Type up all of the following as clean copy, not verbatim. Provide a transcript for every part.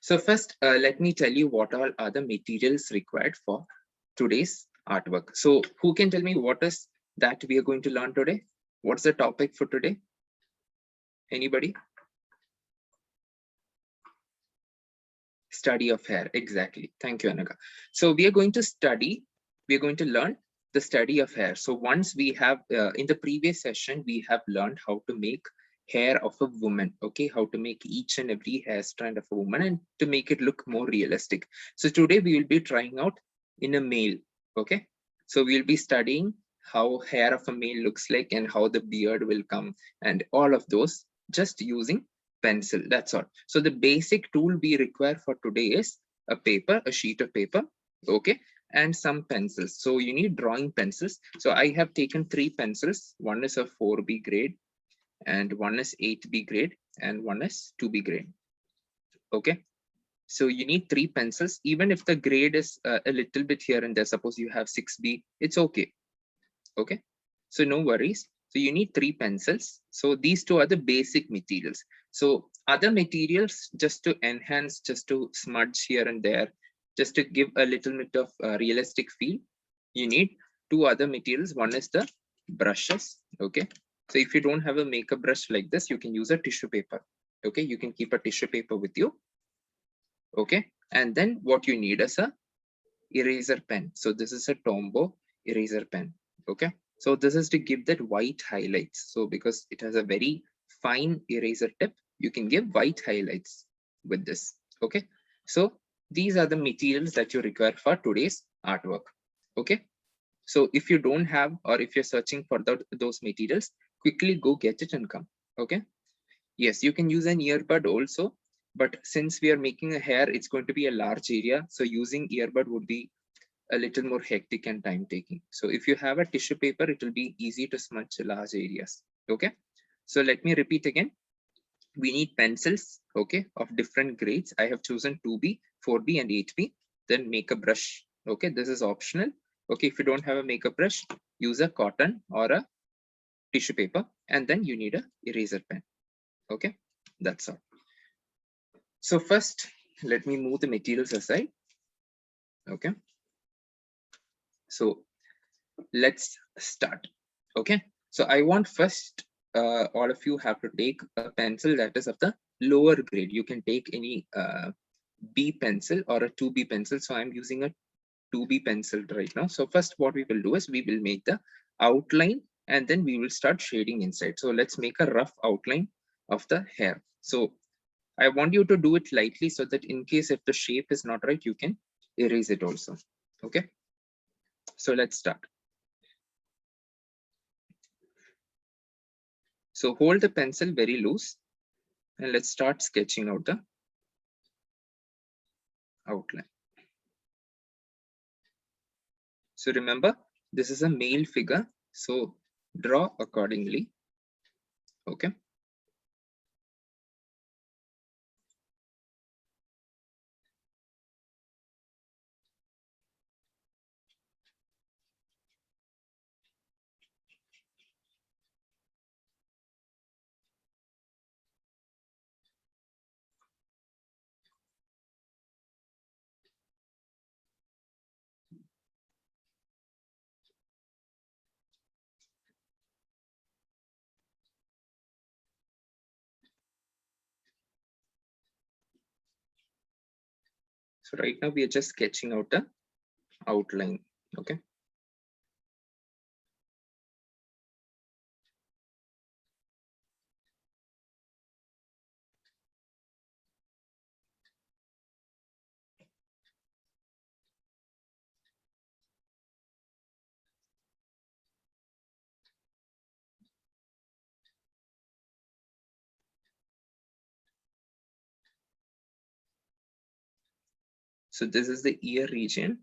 So first, let me tell you what all are the materials required for today's artwork. So who can tell me what is that we are going to learn today? What's the topic for today? Anybody? Study of hair. Exactly. Thank you, Anaga. So we are going to learn the study of hair. So once we have, in the previous session, we have learned how to make hair of a woman, okay, how to make each and every hair strand of a woman and to make it look more realistic. So today we will be trying out in a male, okay. So we'll be studying how hair of a male looks like and how the beard will come and all of those just using pencil. That's all. So the basic tool we require for today is a sheet of paper, okay, and some pencils. So you need drawing pencils. So I have taken 3 pencils. One is a 4B grade, and one is 8B grade, and one is 2B grade. Okay. So you need 3 pencils. Even if the grade is a little bit here and there, suppose you have 6B, it's okay. Okay. So no worries. So you need 3 pencils. So these 2 are the basic materials. So other materials just to enhance, just to smudge here and there, just to give a little bit of realistic feel, you need 2 other materials. One is the brushes. Okay. So if you don't have a makeup brush like this, you can use a tissue paper. Okay. You can keep a tissue paper with you. Okay. And then what you need is a eraser pen. So this is a Tombow eraser pen. Okay. So this is to give that white highlights. So because it has a very fine eraser tip, you can give white highlights with this. Okay. So these are the materials that you require for today's artwork. Okay. So if you don't have, or if you're searching for those materials, quickly go get it and come. Okay. Yes, you can use an earbud also, but since we are making a hair, it's going to be a large area. So using earbud would be a little more hectic and time taking. So if you have a tissue paper, it will be easy to smudge large areas. Okay. So let me repeat again. We need pencils, okay, of different grades. I have chosen 2B, 4B and 8B. Then make a brush. Okay. This is optional. Okay. If you don't have a makeup brush, use a cotton or a tissue paper, and then you need a eraser pen. Okay. That's all. So first, let me move the materials aside. Okay. So let's start. Okay. So I want first, all of you have to take a pencil that is of the lower grade. You can take any B pencil or a 2B pencil. So I'm using a 2B pencil right now. So first what we will do is we will make the outline and then we will start shading inside. So let's make a rough outline of the hair. So I want you to do it lightly so that in case if the shape is not right, you can erase it also. Okay. So let's start. So hold the pencil very loose and let's start sketching out the outline. So remember, this is a male figure. So draw accordingly. Okay. So right now we are just sketching out the outline. Okay. So this is the ear region.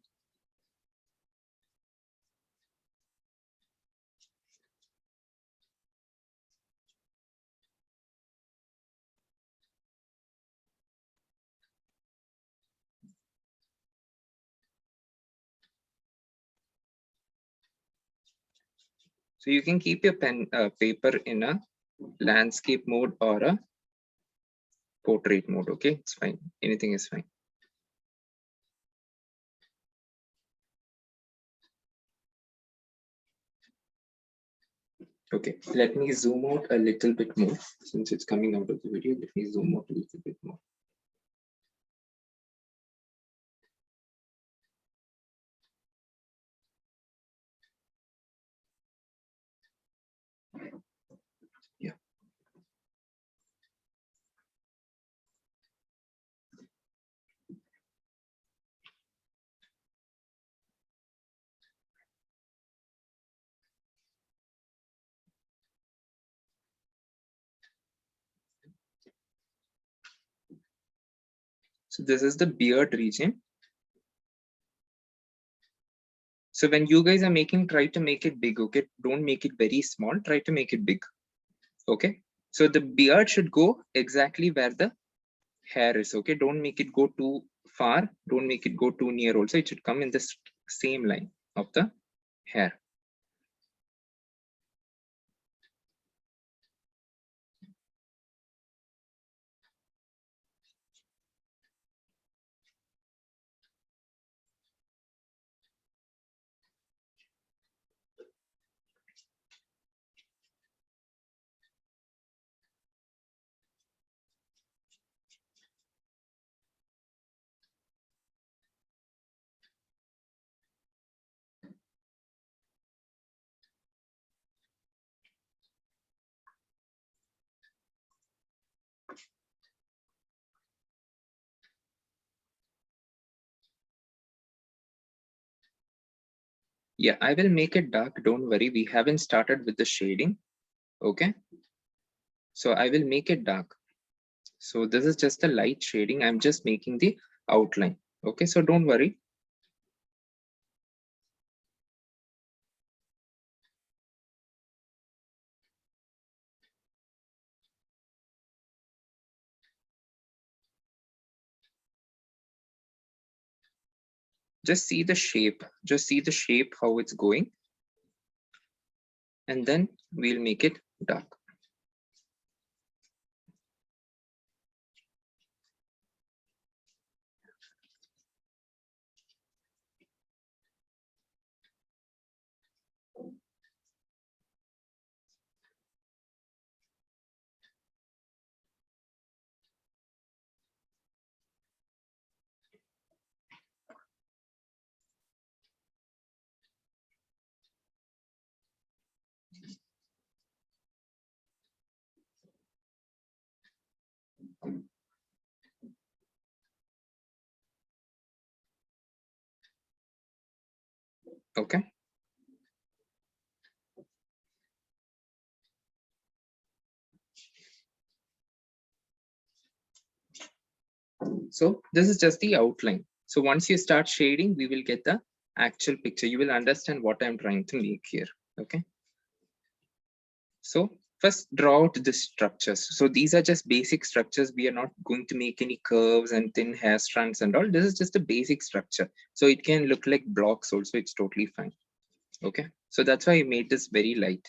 So you can keep your pen paper in a landscape mode or a portrait mode. Okay, it's fine. Anything is fine. Okay, let me zoom out a little bit more since it's coming out of the video. Let me zoom out a little bit more. Yeah. So this is the beard region. So when you guys are making, try to make it big, okay? Don't make it very small, try to make it big, okay? So the beard should go exactly where the hair is, okay? Don't make it go too far, don't make it go too near also. It should come in the same line of the hair. Yeah, I will make it dark, don't worry. We haven't started with the shading, okay? So I will make it dark. So this is just a light shading. I'm just making the outline, okay? So don't worry. Just see the shape, just see the shape, how it's going. And then we'll make it dark. Okay. So this is just the outline. So once you start shading, we will get the actual picture. You will understand what I'm trying to make here. Okay. So first draw out the structures. So these are just basic structures. We are not going to make any curves and thin hair strands and all. This is just a basic structure. So it can look like blocks also. It's totally fine. Okay. So that's why I made this very light.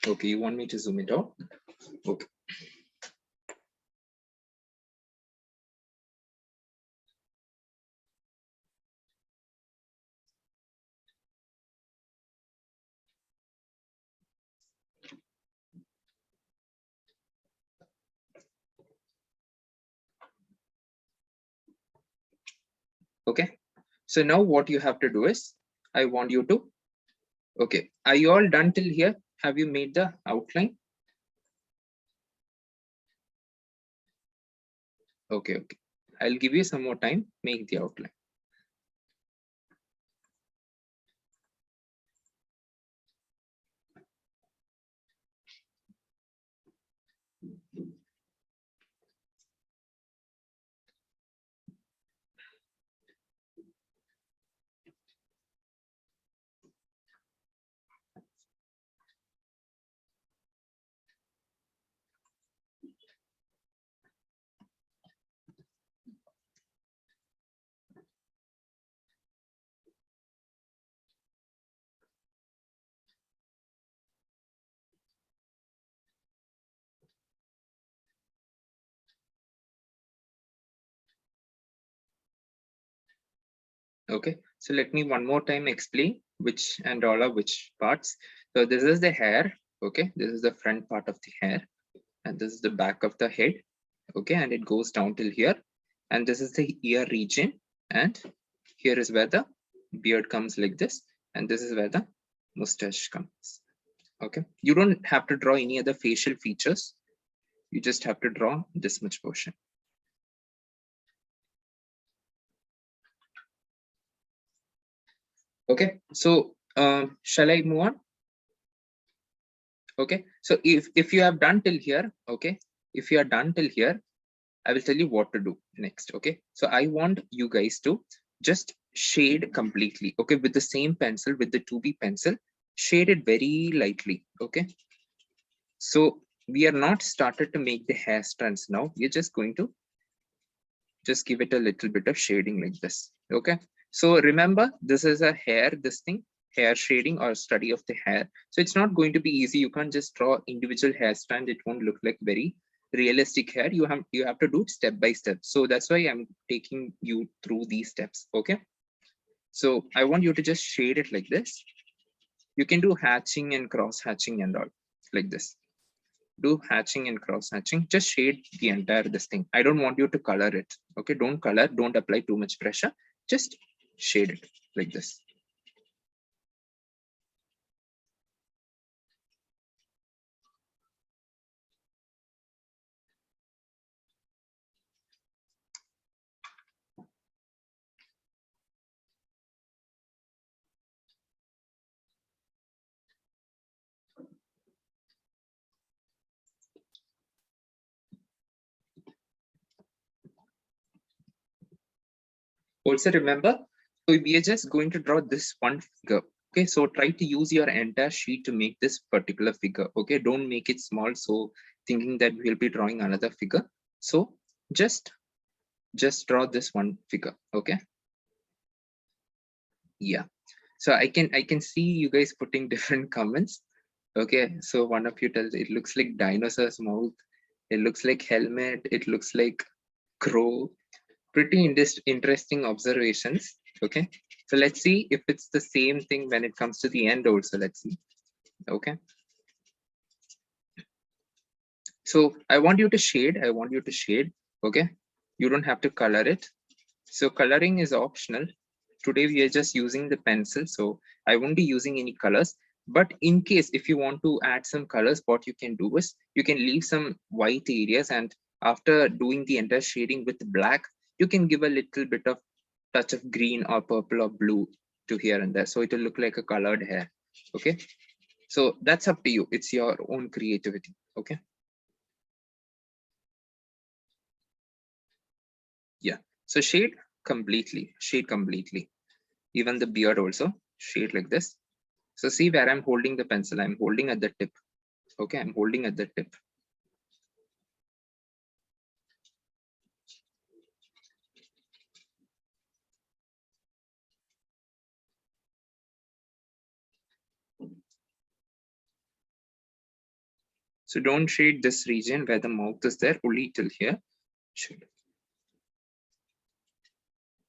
Okay. You want me to zoom it out? Okay. Okay. So now what you have to do is, I want you to, okay, are you all done till here? Have you made the outline? Okay, okay. I'll give you some more time, make the outline. Okay, so let me one more time explain which and all are which parts. So this is the hair. Okay, this is the front part of the hair, and this is the back of the head. Okay, and it goes down till here, and this is the ear region, and here is where the beard comes like this, and this is where the mustache comes. Okay, you don't have to draw any other facial features, you just have to draw this much portion. Okay, so shall I move on? Okay, so if you have done till here, okay, if you are done till here, I will tell you what to do next. Okay, so I want you guys to just shade completely. Okay, with the same pencil, with the 2B pencil, shade it very lightly. Okay, so we are not started to make the hair strands now. We're just going to just give it a little bit of shading like this. Okay, so remember, this is a hair, this thing, hair shading or study of the hair. So it's not going to be easy. You can't just draw individual hair strand. It won't look like very realistic hair. You have to do it step by step. So that's why I'm taking you through these steps. Okay, so I want you to just shade it like this. You can do hatching and cross hatching and all like this. Do hatching and cross hatching, just shade the entire this thing. I don't want you to color it. Okay, don't color, don't apply too much pressure, just shade it like this. Also remember, so we are just going to draw this one figure. Okay, so try to use your entire sheet to make this particular figure. Okay, don't make it small, so thinking that we'll be drawing another figure. So just draw this one figure. Okay, yeah, so I can see you guys putting different comments. Okay, so one of you tells it looks like dinosaur's mouth, it looks like helmet, it looks like crow. Pretty interesting observations. Okay, so let's see if it's the same thing when it comes to the end also. Let's see. Okay, so I want you to shade. Okay, you don't have to color it. So coloring is optional. Today we are just using the pencil, so I won't be using any colors. But in case if you want to add some colors, what you can do is you can leave some white areas, and after doing the entire shading with black, you can give a little bit of touch of green or purple or blue to here and there, so it will look like a colored hair. Okay, so that's up to you, it's your own creativity. Okay, yeah, so shade completely, even the beard also shade like this. So see where I'm holding the pencil, I'm holding at the tip. Okay, I'm holding at the tip. So don't shade this region where the mouth is there, only till here. Shade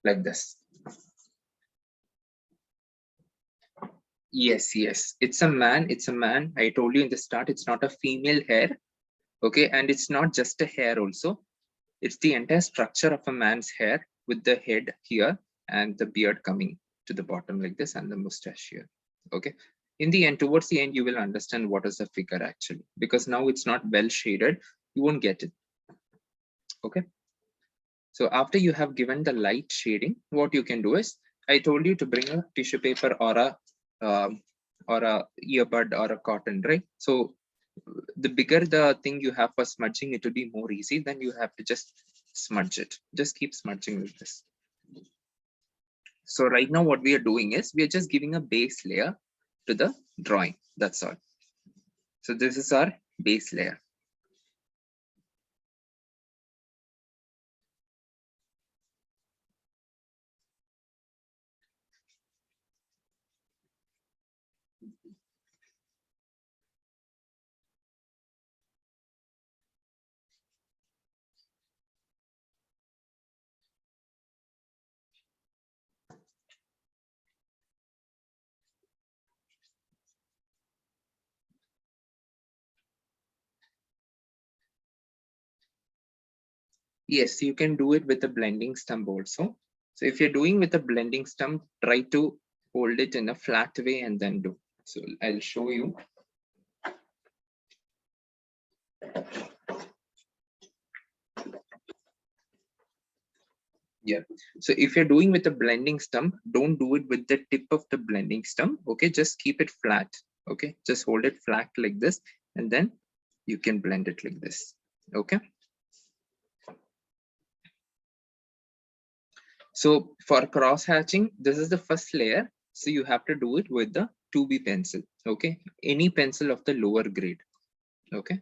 like this. Yes, yes, it's a man, it's a man. I told you in the start, it's not a female hair. Okay, and it's not just a hair also. It's the entire structure of a man's hair with the head here and the beard coming to the bottom like this and the mustache here. Okay. In the end, towards the end, you will understand what is the figure actually, because now it's not well shaded. You won't get it. Okay. So after you have given the light shading, what you can do is, I told you to bring a tissue paper um, or a earbud or a cotton, right? So the bigger the thing you have for smudging, it will be more easy. Then you have to just smudge it. Just keep smudging with this. So right now what we are doing is we are just giving a base layer to the drawing. That's all. So this is our base layer. Yes, you can do it with a blending stump also. So if you're doing with a blending stump, try to hold it in a flat way and then do. So I'll show you. Yeah. So if you're doing with a blending stump, don't do it with the tip of the blending stump. Okay, just keep it flat. Okay, just hold it flat like this, and then you can blend it like this. Okay. So for cross hatching, this is the first layer. So you have to do it with the 2B pencil. Okay, any pencil of the lower grade. Okay.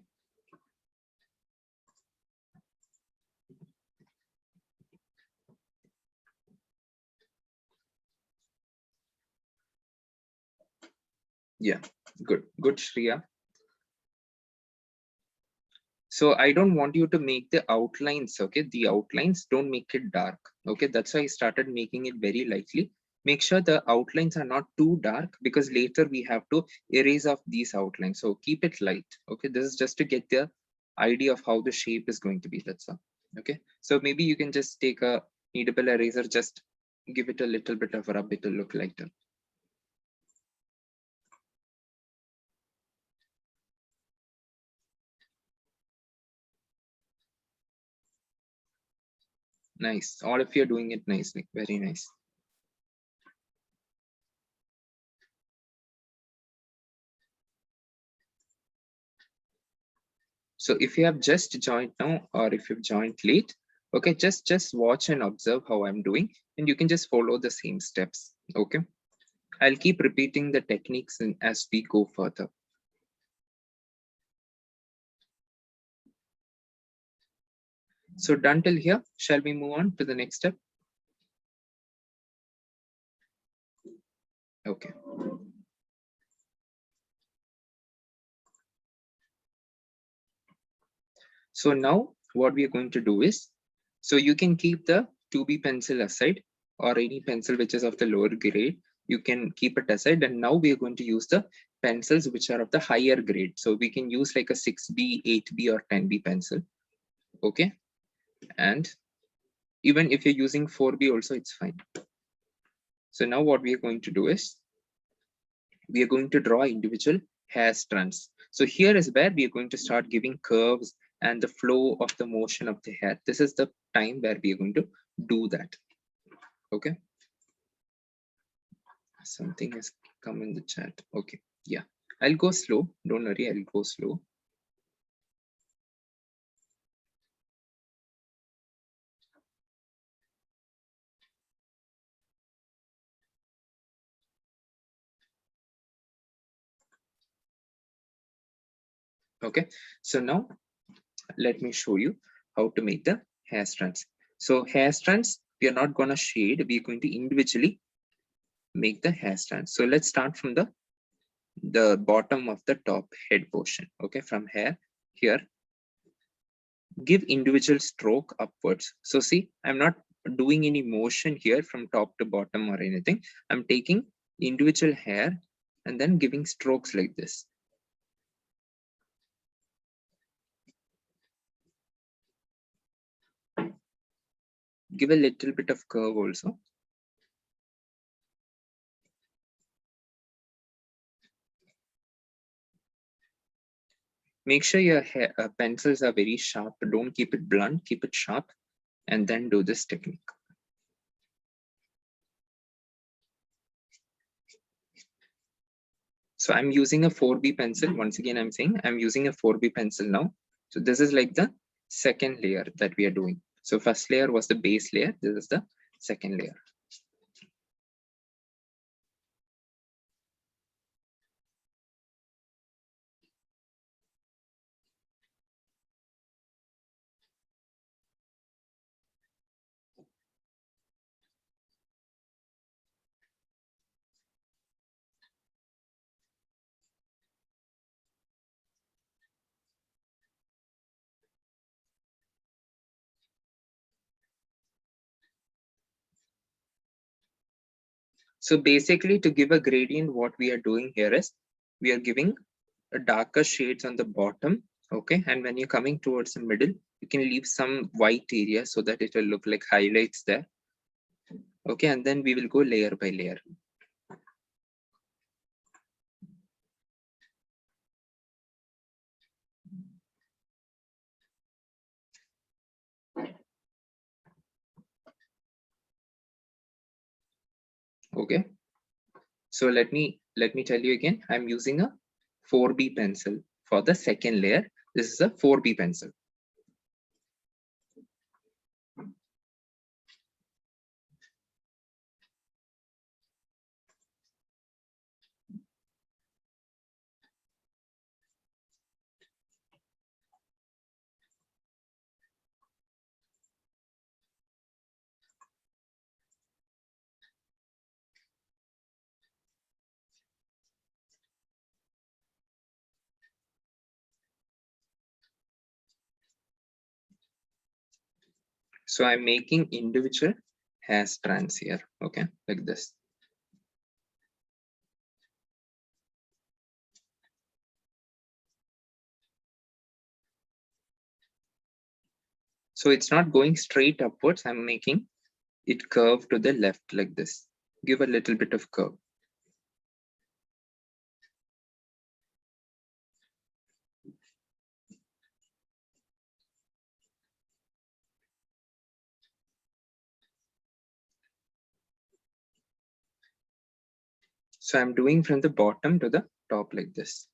Yeah, good, Shreya. So I don't want you to make the outlines, okay? The outlines, don't make it dark, okay? That's why I started making it very lightly. Make sure the outlines are not too dark because later we have to erase off these outlines. So keep it light, okay? This is just to get the idea of how the shape is going to be, that's all, okay? So maybe you can just take a kneadable eraser, just give it a little bit of a rub, it will look lighter. Nice, all of you are doing it nicely, very nice. So if you have just joined now or if you've joined late, okay, just watch and observe how I'm doing and you can just follow the same steps, okay? I'll keep repeating the techniques as we go further. So done till here, shall we move on to the next step? Okay. So now what we are going to do is, so you can keep the 2B pencil aside or any pencil which is of the lower grade, you can keep it aside. And now we are going to use the pencils which are of the higher grade. So we can use like a 6B, 8B or 10B pencil. Okay. And even if you're using 4B also, it's fine. So now what we are going to do is, we are going to draw individual hair strands. So here is where we are going to start giving curves and the flow of the motion of the hair. This is the time where we are going to do that. Okay. Something has come in the chat. Okay. Yeah. I'll go slow. Don't worry. I'll go slow. Okay. So now let me show you how to make the hair strands. So hair strands, we are not going to shade. We're going to individually make the hair strands. So let's start from the bottom of the top head portion. Okay, from here, give individual stroke upwards. So see, I'm not doing any motion here from top to bottom or anything. I'm taking individual hair and then giving strokes like this. Give a little bit of curve also. Make sure your pencils are very sharp. Don't keep it blunt, keep it sharp, and then do this technique. So I'm using a 4B pencil. Once again, I'm saying I'm using a 4B pencil now. So this is like the second layer that we are doing. So first layer was the base layer. This is the second layer. So basically to give a gradient, what we are doing here is we are giving a darker shades on the bottom. Okay, and when you're coming towards the middle, you can leave some white area so that it will look like highlights there. Okay, and then we will go layer by layer. Okay, so let me tell you again, I'm using a 4B pencil for the second layer. This is a 4B pencil. So I'm making individual hair strands here. Okay, like this. So it's not going straight upwards. I'm making it curve to the left like this. Give a little bit of curve. So I'm doing from the bottom to the top like this.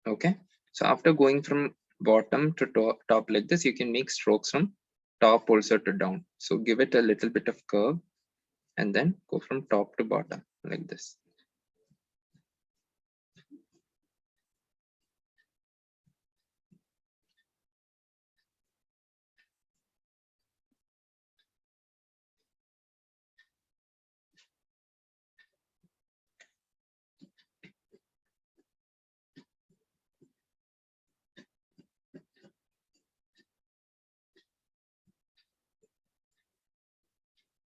Okay, so after going from bottom to top like this, you can make strokes from top also to down. So give it a little bit of curve and then go from top to bottom like this.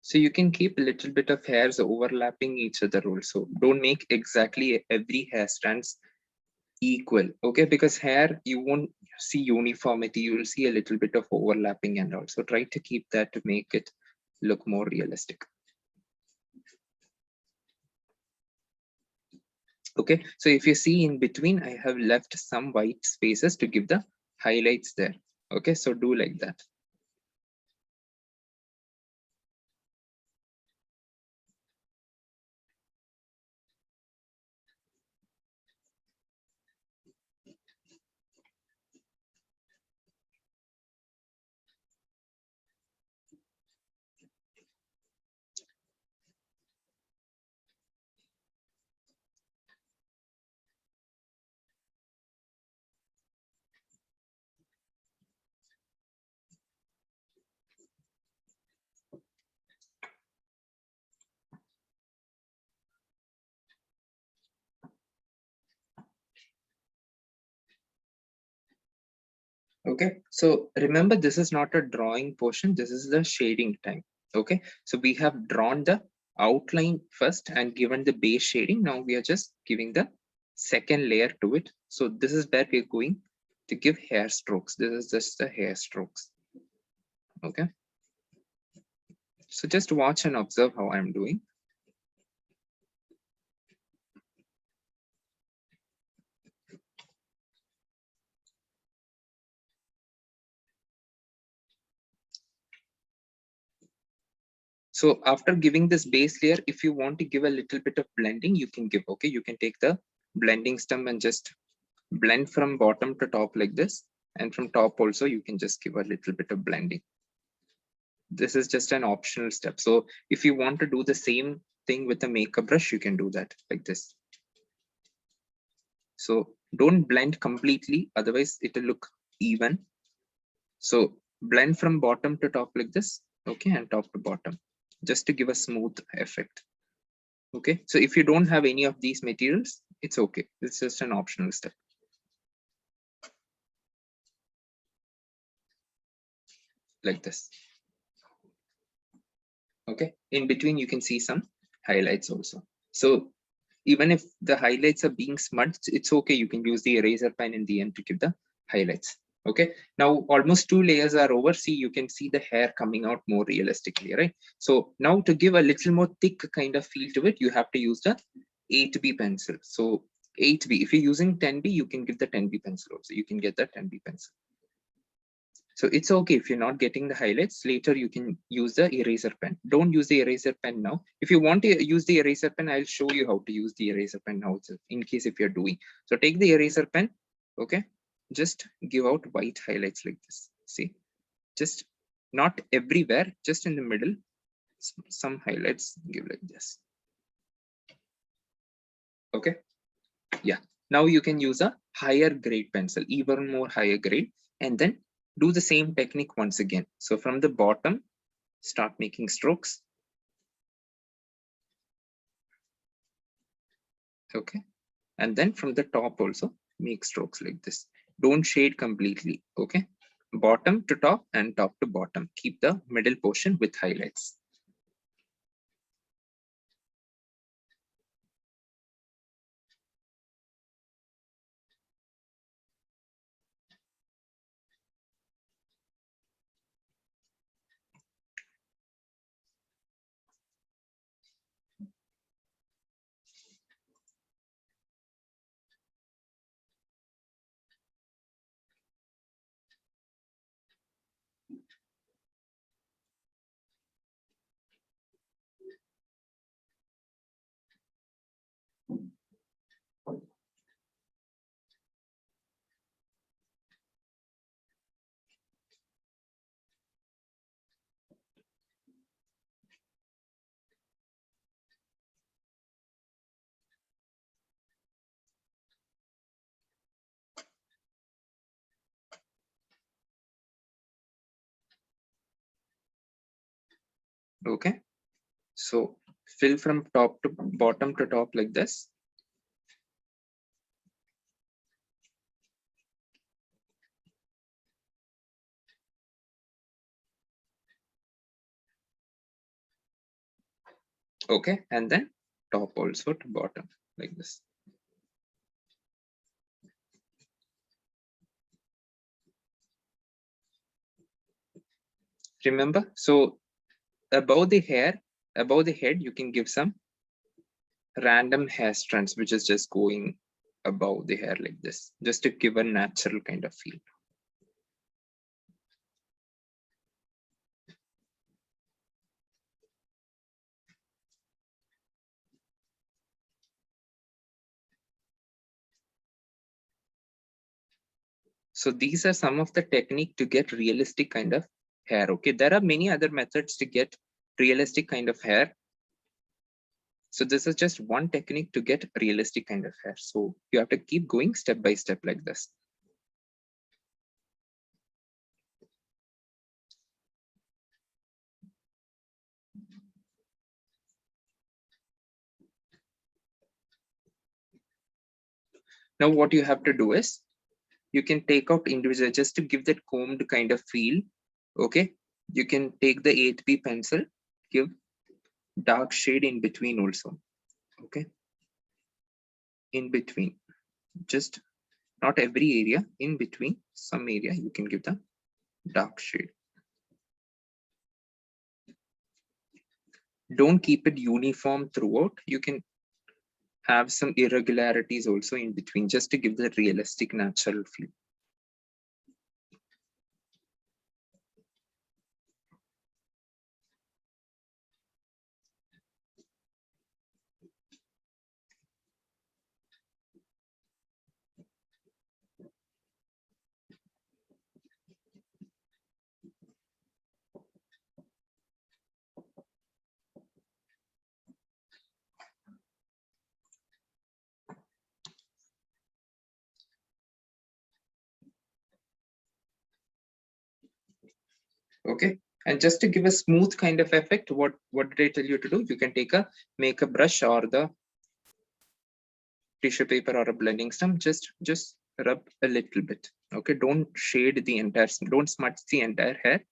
So you can keep a little bit of hairs overlapping each other also. Don't make exactly every hair strands equal. Okay, because hair, you won't see uniformity. You will see a little bit of overlapping and also try to keep that to make it look more realistic. Okay, so if you see in between, I have left some white spaces to give the highlights there. Okay, so do like that. Okay, so remember, this is not a drawing portion, this is the shading time. Okay, so we have drawn the outline first and given the base shading. Now we are just giving the second layer to it. So this is where we're going to give hair strokes. This is just the hair strokes. Okay, so just watch and observe how I'm doing. So after giving this base layer, if you want to give a little bit of blending, you can give. Okay, you can take the blending stem and just blend from bottom to top like this, and from top also you can just give a little bit of blending. This is just an optional step. So if you want to do the same thing with a makeup brush, you can do that like this. So don't blend completely, otherwise it will look even. So blend from bottom to top like this, okay, and top to bottom, just to give a smooth effect. Okay, so if you don't have any of these materials, it's okay. It's just an optional step. Like this. Okay, in between you can see some highlights also. So even if the highlights are being smudged, it's okay. You can use the eraser pen in the end to give the highlights. Okay, now almost 2 layers are over. See, you can see the hair coming out more realistically, right? So now to give a little more thick kind of feel to it, you have to use the 8B pencil. So 8B, if you're using 10B, you can give the 10B pencil also. You can get the 10B pencil. So it's okay if you're not getting the highlights. Later you can use the eraser pen. Don't use the eraser pen now. If you want to use the eraser pen, I'll show you how to use the eraser pen now itself, in case if you're doing. So take the eraser pen, okay? Just give out white highlights like this. See, just not everywhere, just in the middle. Some highlights give like this. Okay, yeah. Now you can use a higher grade pencil, even more higher grade, and then do the same technique once again. So from the bottom, start making strokes. Okay, and then from the top also make strokes like this. Don't shade completely. Okay, bottom to top and top to bottom. Keep the middle portion with highlights. Okay, so fill from top to bottom to top like this. Okay, and then top also to bottom like this. Remember, so above the hair, above the head, you can give some random hair strands, which is just going above the hair like this, just to give a natural kind of feel. So these are some of the technique to get realistic kind of hair. Okay, there are many other methods to get realistic kind of hair. So this is just one technique to get realistic kind of hair. So you have to keep going step by step like this. Now what you have to do is, you can take out individual just to give that combed kind of feel. Okay, you can take the 8B pencil, give dark shade in between also. Okay, in between, just not every area, in between some area you can give the dark shade. Don't keep it uniform throughout. You can have some irregularities also in between, just to give the realistic natural feel. Okay. And just to give a smooth kind of effect, what did I tell you to do? You can take a makeup brush or the tissue paper or a blending stump, just rub a little bit. Okay, don't shade the entire, don't smudge the entire hair.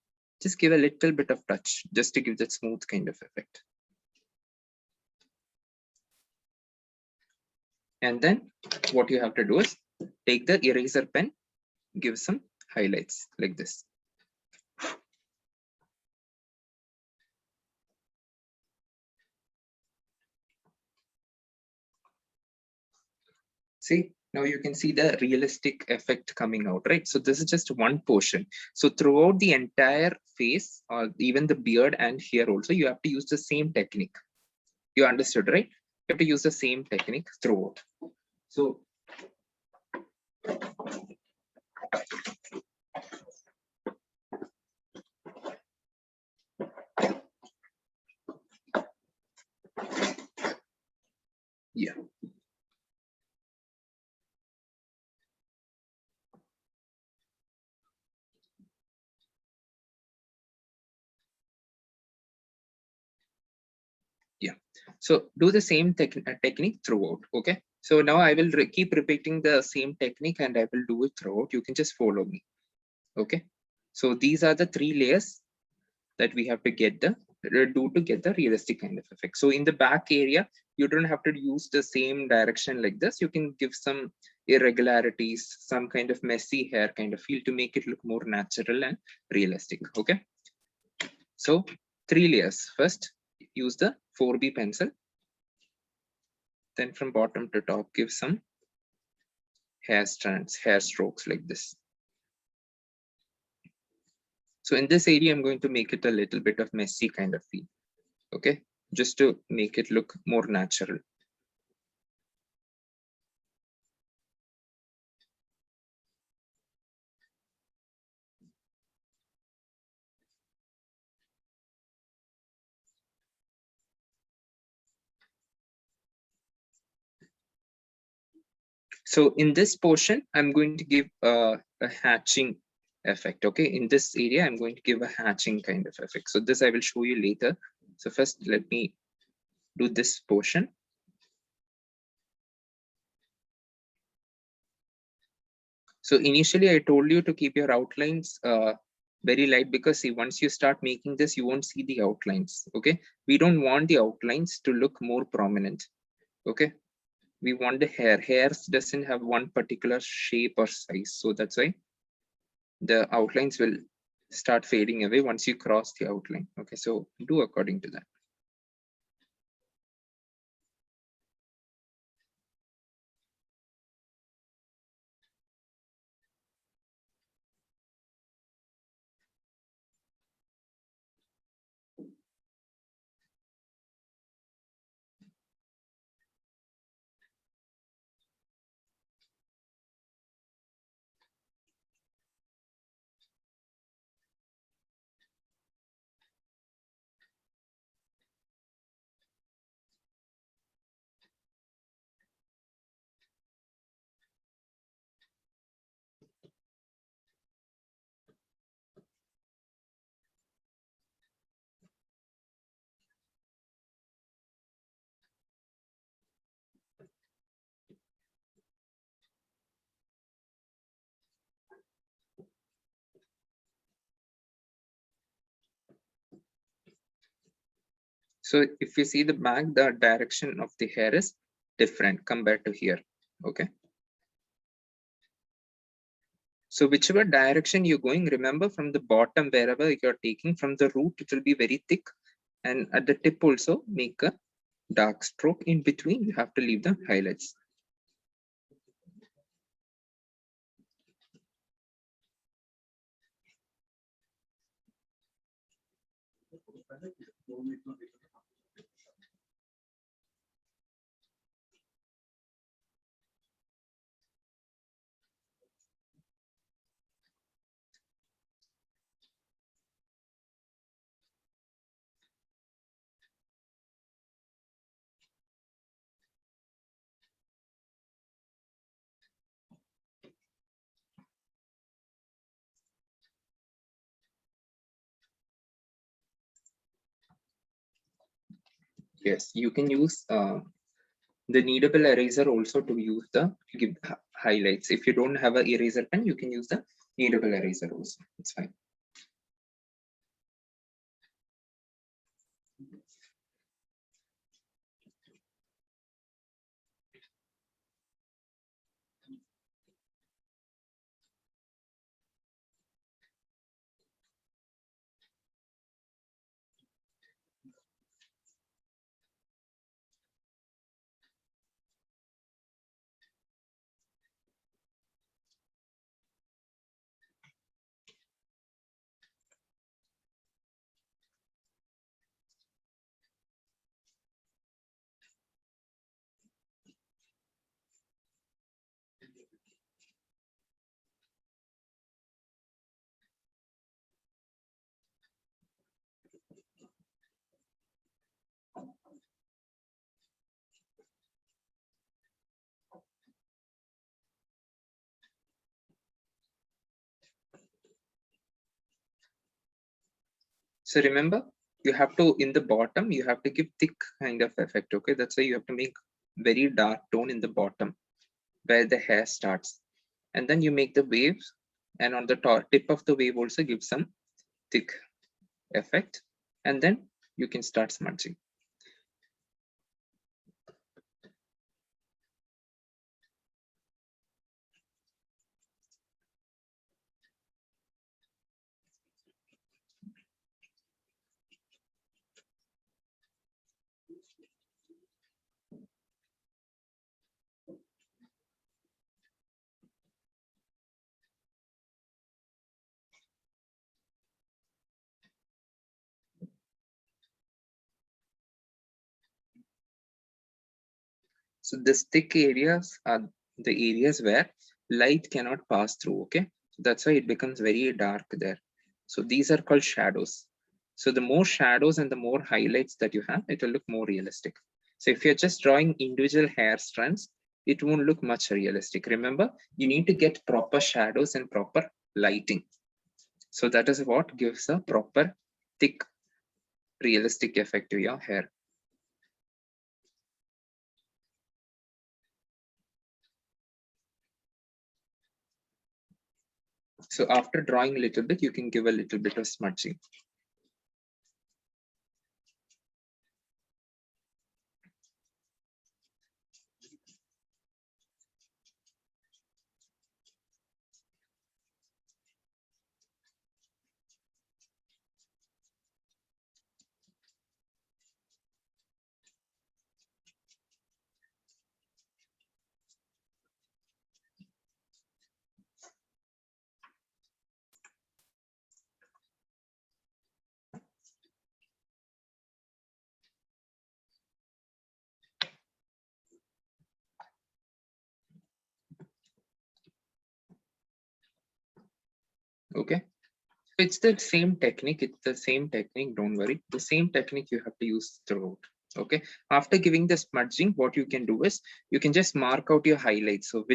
Just give a little bit of touch just to give that smooth kind of effect. And then what you have to do is take the eraser pen, give some highlights like this. See, now you can see the realistic effect coming out, right? So this is just one portion. So throughout the entire face, or even the beard and here also, you have to use the same technique. You understood, right? You have to use the same technique throughout. So yeah. Yeah. So do the same technique throughout. Okay. So now I will keep repeating the same technique and I will do it throughout. You can just follow me. Okay. So these are the 3 layers that we have to get the do to get the realistic kind of effect. So in the back area, you don't have to use the same direction like this. You can give some irregularities, some kind of messy hair kind of feel to make it look more natural and realistic. Okay. So 3 layers. First, use the 4B pencil. Then from bottom to top, give some hair strands, hair strokes like this. So in this area, I'm going to make it a little bit of messy kind of feel. Okay, just to make it look more natural. So in this portion, I'm going to give a hatching effect. Okay, in this area, I'm going to give a hatching kind of effect. So this I will show you later. So first, let me do this portion. So initially, I told you to keep your outlines very light because see, once you start making this, you won't see the outlines. Okay, we don't want the outlines to look more prominent. Okay, we want the hair. Hairs doesn't have one particular shape or size, so that's why the outlines will start fading away once you cross the outline. Okay, so do according to that. So if you see the back, the direction of the hair is different compared to here. Okay. So whichever direction you're going, remember from the bottom, wherever you're taking from the root, it will be very thick. And at the tip also make a dark stroke. In between, you have to leave the highlights. Yes, you can use the kneadable eraser also to give the highlights. If you don't have an eraser pen, you can use the kneadable eraser also. It's fine. So remember, you have to, in the bottom, you have to give thick kind of effect. Okay, that's why you have to make very dark tone in the bottom where the hair starts. And then you make the waves, and on the top tip of the wave also give some thick effect. And then you can start smudging. So this thick areas are the areas where light cannot pass through. Okay, that's why it becomes very dark there. So these are called shadows. So the more shadows and the more highlights that you have, it will look more realistic. So if you're just drawing individual hair strands, it won't look much realistic. Remember, you need to get proper shadows and proper lighting. So that is what gives a proper thick realistic effect to your hair. So after drawing a little bit, you can give a little bit of smudging. Okay. It's the same technique. It's the same technique. Don't worry. The same technique you have to use throughout. Okay. After giving the smudging, what you can do is you can just mark out your highlights. So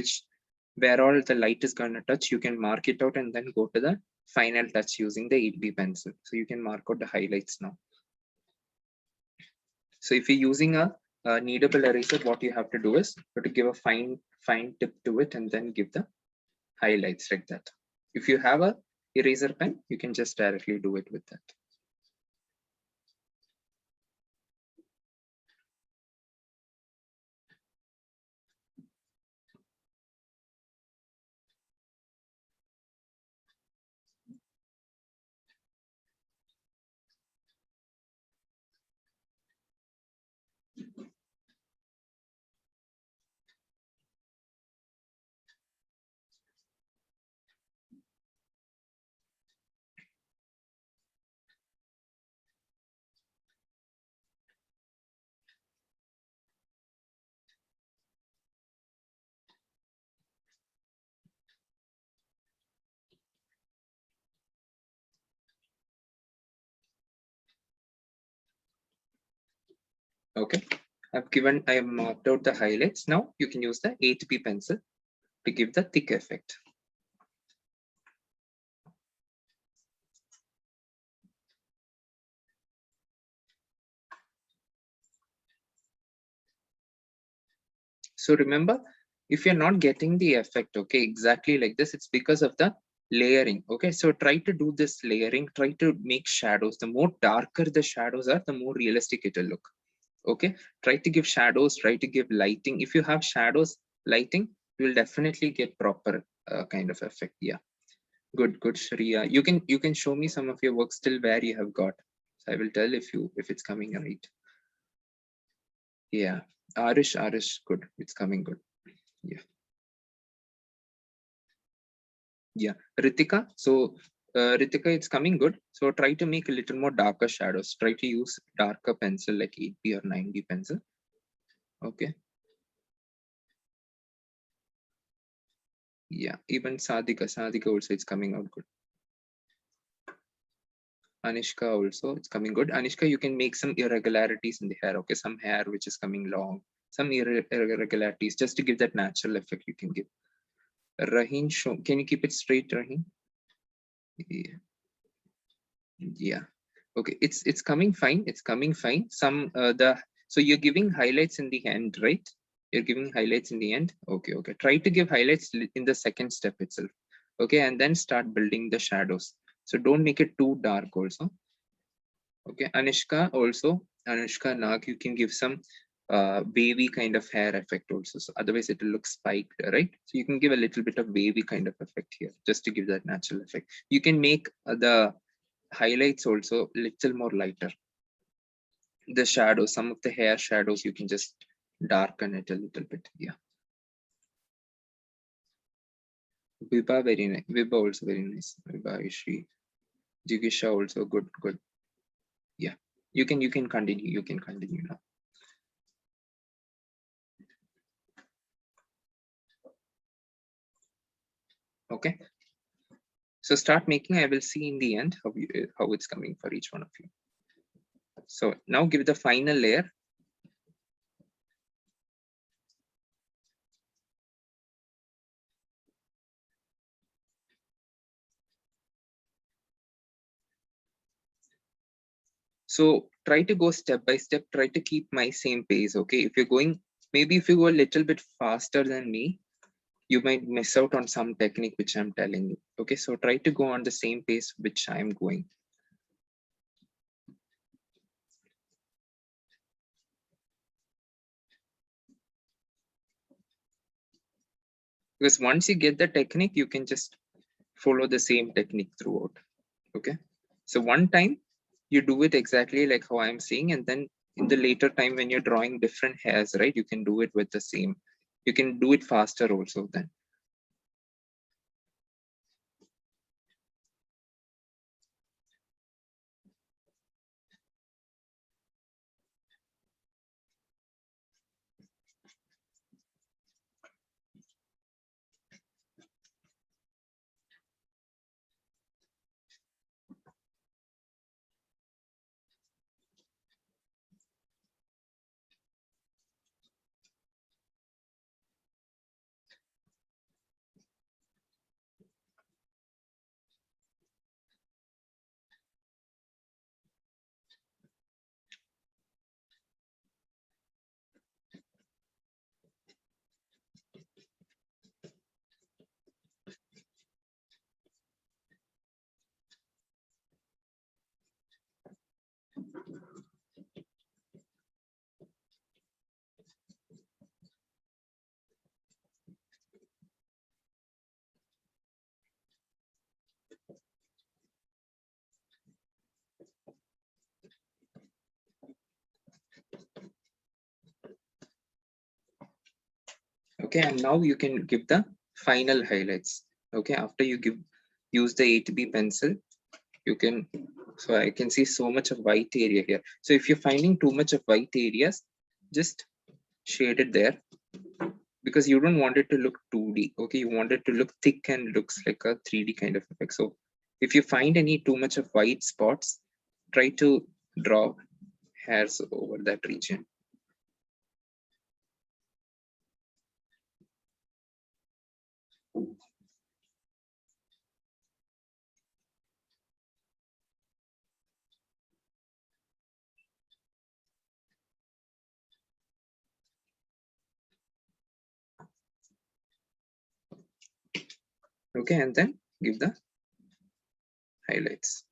where all the light is going to touch, you can mark it out and then go to the final touch using the 8B pencil. So you can mark out the highlights now. So if you're using a kneadable eraser, what you have to do is you have to give a fine tip to it and then give the highlights like that. If you have a eraser pen, you can just directly do it with that. Okay, I have marked out the highlights. Now you can use the 8B pencil to give the thick effect. So remember, if you're not getting the effect, okay, exactly like this, it's because of the layering. Okay, so try to do this layering, try to make shadows. The more darker the shadows are, the more realistic it will look. Okay, try to give shadows, try to give lighting. If you have shadows, lighting, you will definitely get proper kind of effect. Yeah, good, Shreya. You can show me some of your work still where you have got. So I will tell if it's coming right. Yeah, Arish, good. It's coming good. Yeah. Yeah, Ritika. So, Ritika, it's coming good. So try to make a little more darker shadows. Try to use darker pencil like 8B or 9B pencil. Okay. Yeah. Even Sadhika also it's coming out good. Anishka also it's coming good. Anishka, you can make some irregularities in the hair. Okay, some hair which is coming long, some irregularities just to give that natural effect. You can give. Raheen, show. Can you keep it straight, Raheen? Yeah. Yeah. Okay, it's coming fine. It's coming fine. Some the so you're giving highlights in the end, right? You're giving highlights in the end. Okay. Try to give highlights in the second step itself. Okay, and then start building the shadows. So don't make it too dark also. Okay, Anishka also. Anushka Nag, you can give some wavy kind of hair effect also. So otherwise it will look spiked, right? So you can give a little bit of wavy kind of effect here, just to give that natural effect. You can make the highlights also little more lighter. The shadows, some of the hair shadows, you can just darken it a little bit. Yeah. Vibha very nice. Vibha also very nice. Vibha Ishri. Jigisha also good. Yeah. You can continue. You can continue now. Okay. So start making. I will see in the end how it's coming for each one of you. So now give the final layer. So try to go step by step. Try to keep my same pace. Okay. If you're going, maybe if you go a little bit faster than me, you might miss out on some technique which I'm telling you. Okay, so try to go on the same pace which I'm going. Because once you get the technique, you can just follow the same technique throughout. Okay, so one time you do it exactly like how I'm saying, and then in the later time when you're drawing different hairs, right, you can do it with the same. You can do it faster also then. Okay, and now you can give the final highlights. Okay, after you use the 8B pencil, you can, so I can see so much of white area here. So if you're finding too much of white areas, just shade it there, because you don't want it to look 2D. Okay, you want it to look thick and looks like a 3D kind of effect. So if you find any too much of white spots, try to draw hairs over that region. Okay, and then give the highlights.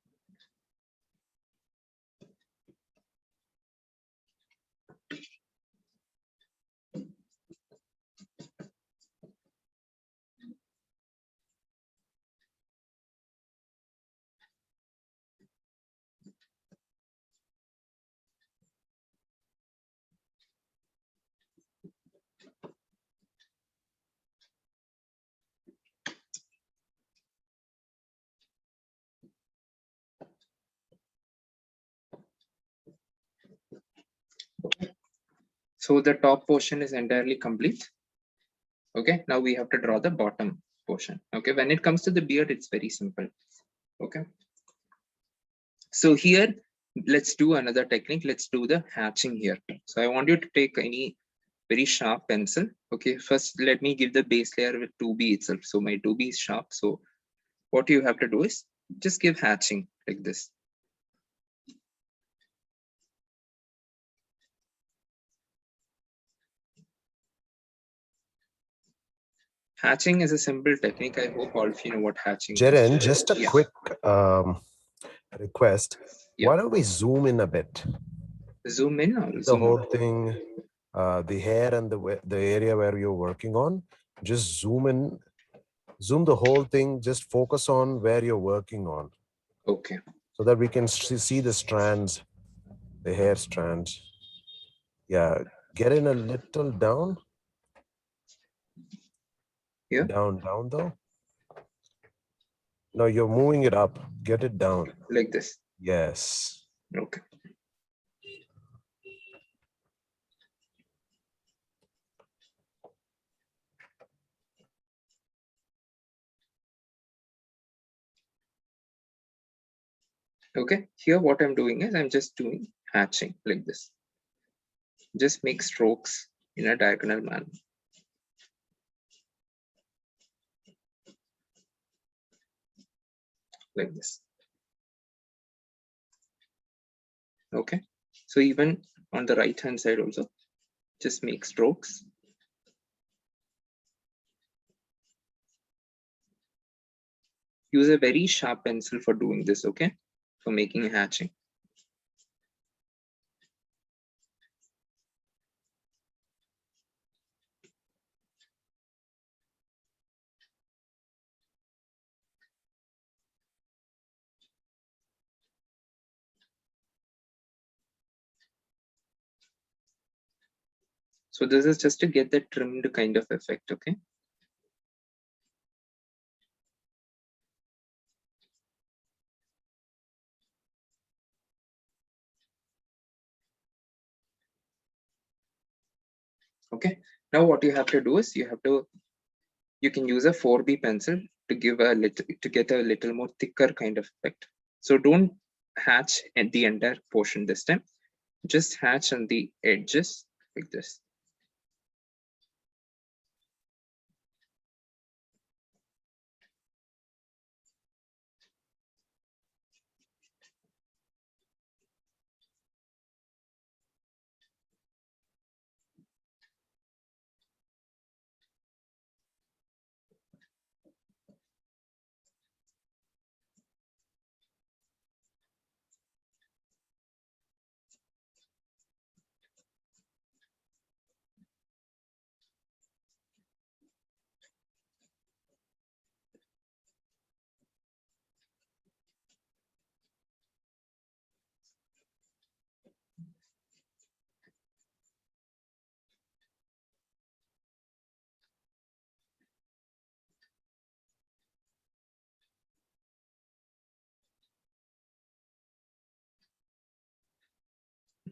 So the top portion is entirely complete. Okay, now we have to draw the bottom portion. Okay, when it comes to the beard, it's very simple. Okay, so here let's do another technique. Let's do the hatching here. So I want you to take any very sharp pencil. Okay, first let me give the base layer with 2B itself. So my 2B is sharp. So what you have to do is just give hatching like this. Hatching is a simple technique. I hope all of you know what hatching Jaren, is. just a quick request. Yeah. Why don't we zoom in a bit? Zoom in or The zoom whole out? thing, the hair and the area where you're working on, just zoom in, zoom the whole thing, just focus on where you're working on. Okay. So that we can see the strands, the hair strands. Yeah, get in a little down. Here? Down though. No, you're moving it up. Get it down. Like this. Yes. Okay. Okay, here what I'm doing is I'm just doing hatching like this. Just make strokes in a diagonal manner. Like this. Okay, so even on the right hand side also, just make strokes. Use a very sharp pencil for doing this, okay? For making hatching. So this is just to get the trimmed kind of effect, okay? Okay, now what you have to do is you can use a 4B pencil to give a little, to get a little more thicker kind of effect. So don't hatch at the entire portion this time. Just hatch on the edges like this.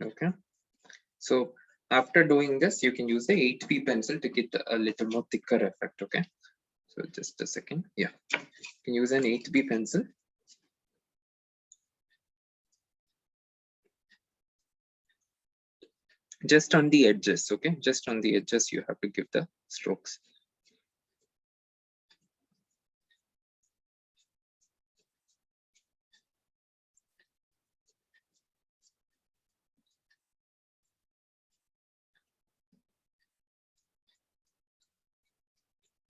Okay, so after doing this, you can use the 8B pencil to get a little more thicker effect. Okay, so just a second. Yeah, you can use an 8B pencil. Just on the edges, okay? Just on the edges, you have to give the strokes.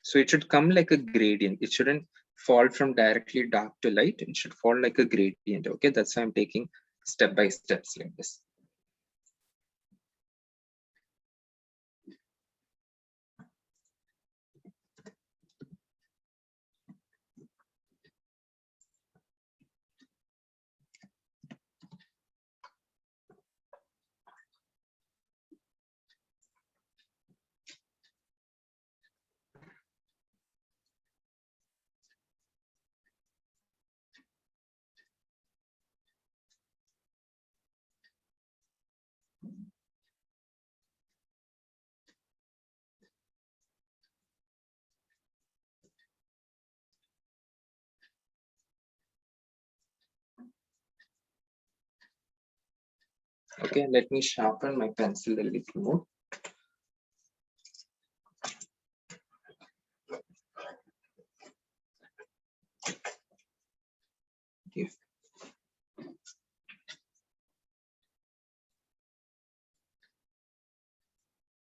So it should come like a gradient. It shouldn't fall from directly dark to light. It should fall like a gradient. Okay, that's why I'm taking step by steps like this. Okay, let me sharpen my pencil a little more. Yes.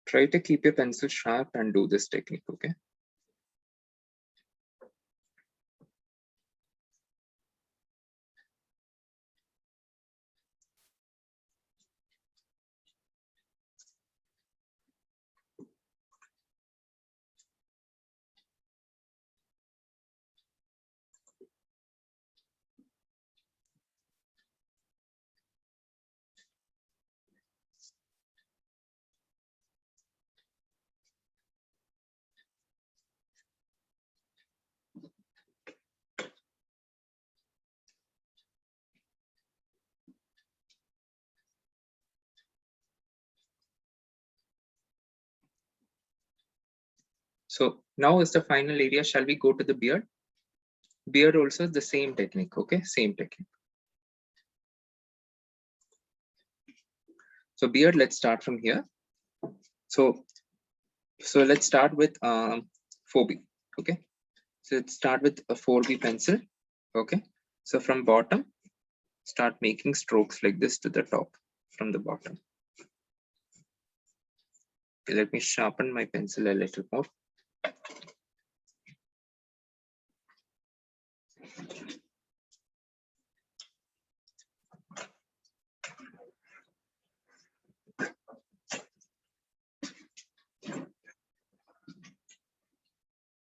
Try to keep your pencil sharp and do this technique, okay? So now is the final area. Shall we go to the beard? Beard also the same technique, okay? Same technique. So beard, let's start from here. So let's start with 4B, okay? So let's start with a 4B pencil, okay? So from bottom, start making strokes like this to the top from the bottom. Okay, let me sharpen my pencil a little more.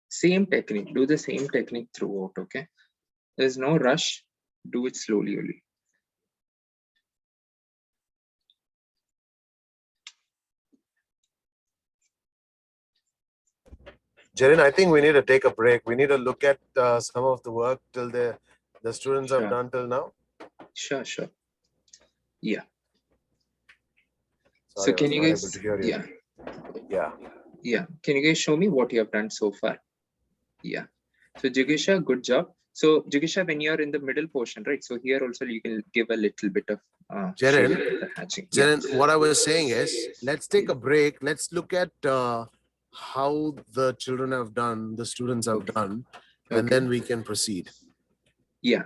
Same technique, do the same technique throughout, okay? There's no rush, do it slowly only. Jaren, I think we need to take a break. We need to look at some of the work till the students have done till now. Sure, sure. Yeah. Sorry, So can you guys, yeah. Can you guys show me what you have done so far? Yeah. So Jigisha, good job. So Jigisha, when you're in the middle portion, right? So here also you can give a little bit of Jaren, the hatching. what I was saying is, let's take a break. Let's look at how the children have done, the students have done, and then we can proceed. Yeah.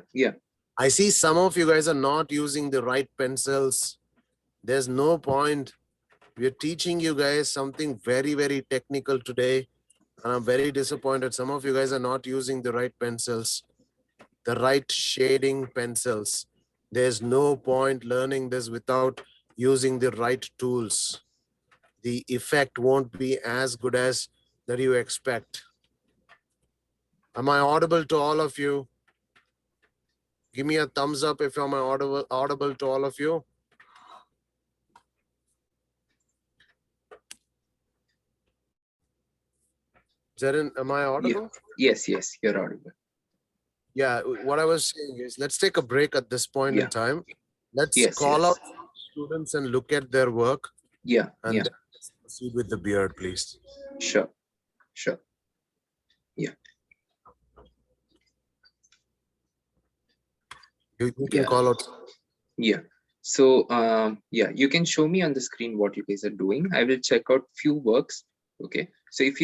I see some of you guys are not using the right pencils. There's no point. We're teaching you guys something very, very technical today. And I'm very disappointed. Some of you guys are not using the right pencils, the right shading pencils. There's no point learning this without using the right tools. The effect won't be as good as that you expect. Am I audible to all of you? Give me a thumbs up if I'm audible to all of you. Jaren, am I audible? Yes, you're audible. Yeah, what I was saying is, let's take a break at this point in time. Let's call out students and look at their work. Yeah. And then let's proceed with the beard, please. Sure. Yeah. You can call out. Yeah. So you can show me on the screen what you guys are doing. I will check out few works. Okay. So if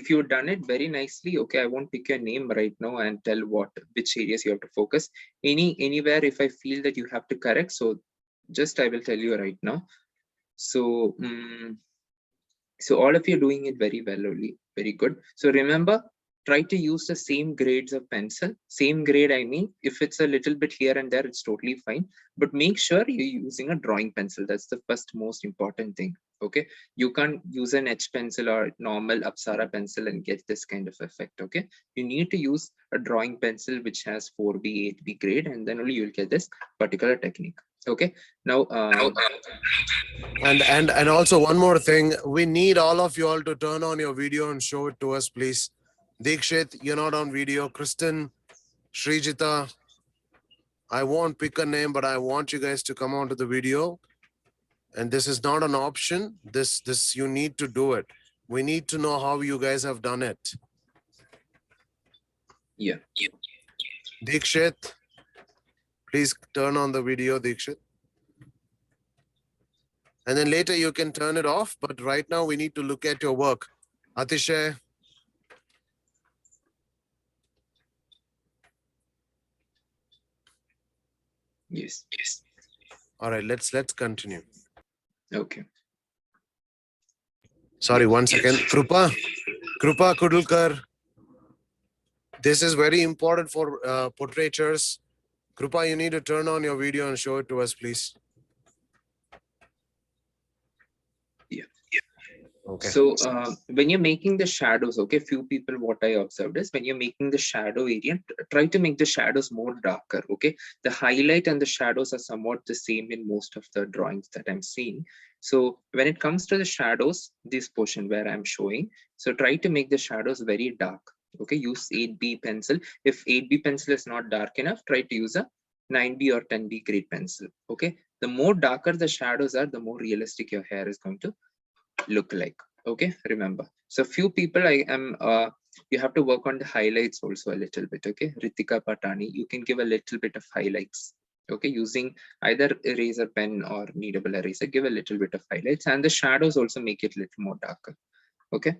you've done it very nicely, okay, I won't pick your name right now and tell which areas you have to focus. Anywhere if I feel that you have to correct, so just I will tell you right now. So so all of you are doing it very well only. Very good. So remember, try to use the same grades of pencil. Same grade, I mean, if it's a little bit here and there, it's totally fine. But make sure you're using a drawing pencil. That's the first most important thing. Okay, you can't use an H pencil or normal Apsara pencil and get this kind of effect. Okay, you need to use a drawing pencil which has 4B, 8B grade, and then only you'll get this particular technique. Okay, now And also one more thing, we need all of you all to turn on your video and show it to us, please. Dikshit, you're not on video. Kristen, Srijita, I won't pick a name, but I want you guys to come onto the video. And this is not an option. This you need to do it. We need to know how you guys have done it. yeah. Dikshit, please turn on the video, Dikshit. And then later you can turn it off. But right now we need to look at your work. Atishay. Yes. All right, let's continue. Okay. Sorry, 1 second. Krupa Kudulkar. This is very important for portraitures. Krupa, you need to turn on your video and show it to us, please. Yeah. Okay. So when you're making the shadows, okay, few people, what I observed is when you're making the shadow area, try to make the shadows more darker. Okay, the highlight and the shadows are somewhat the same in most of the drawings that I'm seeing. So when it comes to the shadows, this portion where I'm showing, so try to make the shadows very dark. Okay, use 8B pencil. If 8B pencil is not dark enough, try to use a 9B or 10B grade pencil. Okay, the more darker the shadows are, the more realistic your hair is going to look like. Okay, remember. So few people I am you have to work on the highlights also a little bit. Okay, Ritika Patani, you can give a little bit of highlights. Okay, using either eraser pen or kneadable eraser, give a little bit of highlights, and the shadows also make it a little more darker. Okay.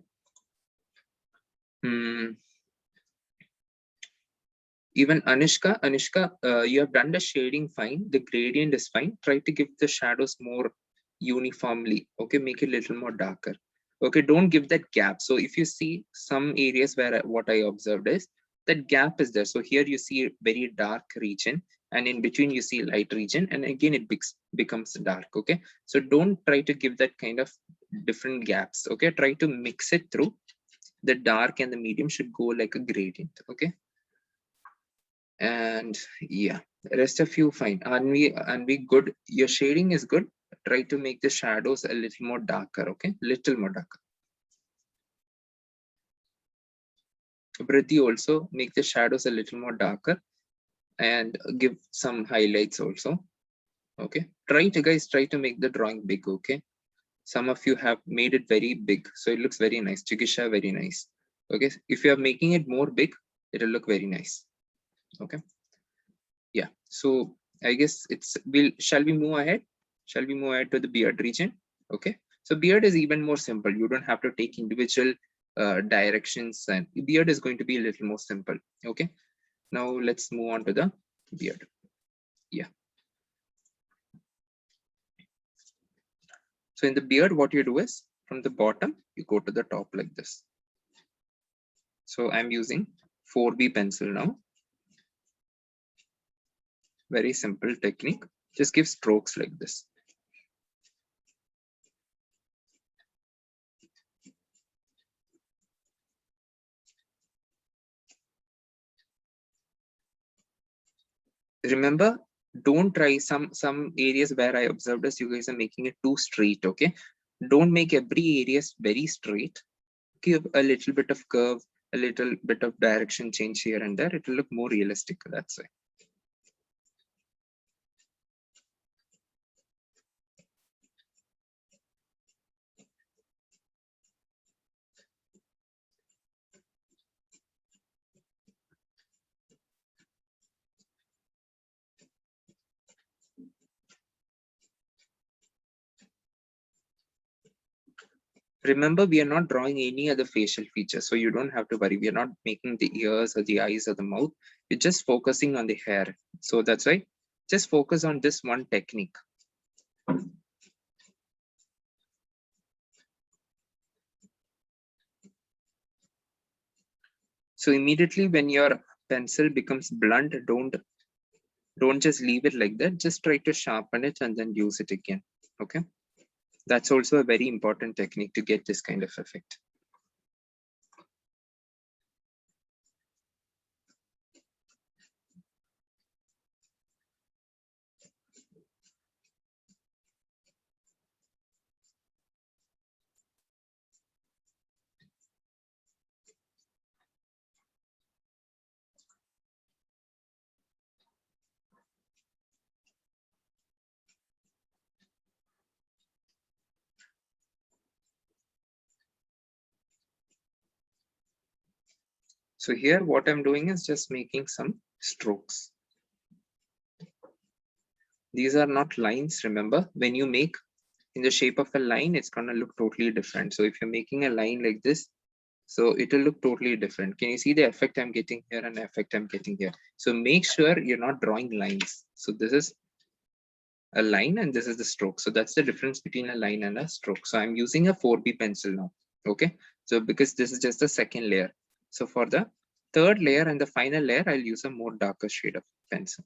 Even Anushka, you have done the shading fine. The gradient is fine. Try to give the shadows more uniformly. Okay, make it a little more darker. Okay, don't give that gap. So if you see some areas where what I observed is that gap is there. So here you see a very dark region, and in between you see light region, and again it becomes dark. Okay, so don't try to give that kind of different gaps. Okay, try to mix it through. The dark and the medium should go like a gradient. Okay. And yeah, rest of you fine. Anvi good. Your shading is good. Try to make the shadows a little more darker. Okay, little more darker. Briti, also make the shadows a little more darker and give some highlights also. Okay, try to make the drawing big. Okay, some of you have made it very big, so it looks very nice. Chikisha, very nice. Okay, if you are making it more big, it'll look very nice. Okay, yeah, so I guess shall we move ahead to the beard region? Okay, so beard is even more simple. You don't have to take individual directions, and beard is going to be a little more simple. Okay, now let's move on to the beard. Yeah, so in the beard, what you do is from the bottom you go to the top like this. So I'm using 4B pencil now. Very simple technique. Just give strokes like this. Remember, don't try some areas where I observed as you guys are making it too straight. Okay, don't make every area very straight. Give a little bit of curve, a little bit of direction change here and there. It will look more realistic. That's why. Remember, we are not drawing any other facial features, so you don't have to worry. We are not making the ears or the eyes or the mouth. We're just focusing on the hair. So that's why just focus on this one technique. So immediately when your pencil becomes blunt, don't just leave it like that. Just try to sharpen it and then use it again. Okay. That's also a very important technique to get this kind of effect. So here what I'm doing is just making some strokes. These are not lines. Remember, when you make in the shape of a line, it's going to look totally different. So if you're making a line like this, so it will look totally different. Can you see the effect I'm getting here and the effect I'm getting here? So make sure you're not drawing lines. So this is a line and this is the stroke. So that's the difference between a line and a stroke. So I'm using a 4B pencil now. Okay. So because this is just the second layer. So for the third layer and the final layer, I'll use a more darker shade of pencil.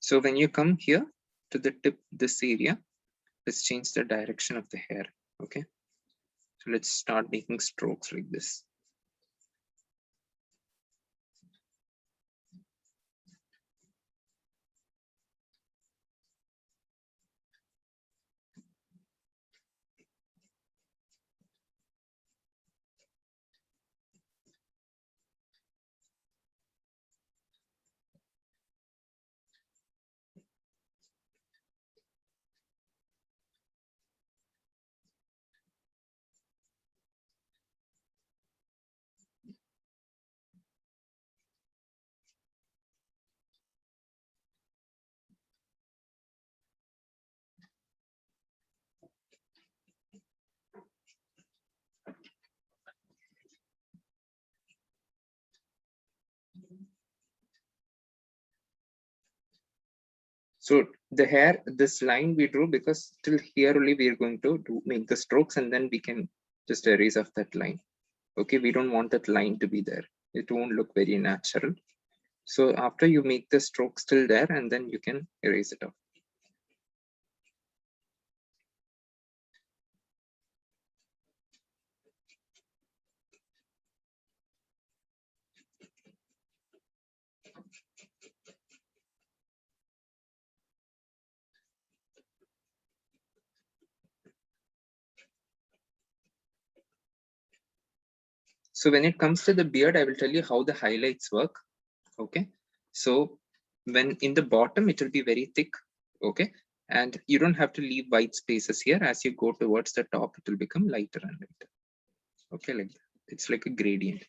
So when you come here to the tip, this area, let's change the direction of the hair. Okay. So let's start making strokes like this. So the hair, this line we drew because till here only we are going to make the strokes and then we can just erase off that line. Okay, we don't want that line to be there. It won't look very natural. So after you make the strokes still there and then you can erase it off. So when it comes to the beard, I will tell you how the highlights work. Okay. So when in the bottom, it will be very thick. Okay. And you don't have to leave white spaces here. As you go towards the top, it will become lighter and lighter. Okay. Like that. It's like a gradient.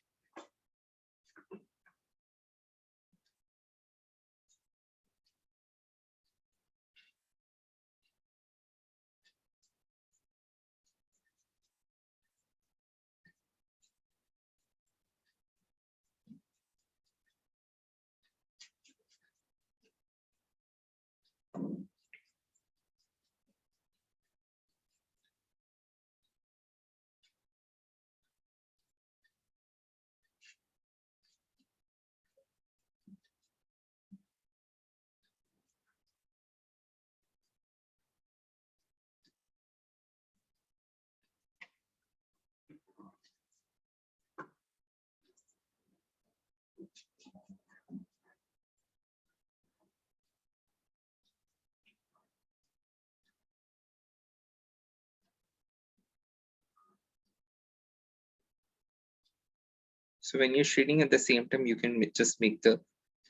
So when you're shading at the same time, you can just make the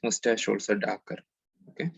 mustache also darker. Okay.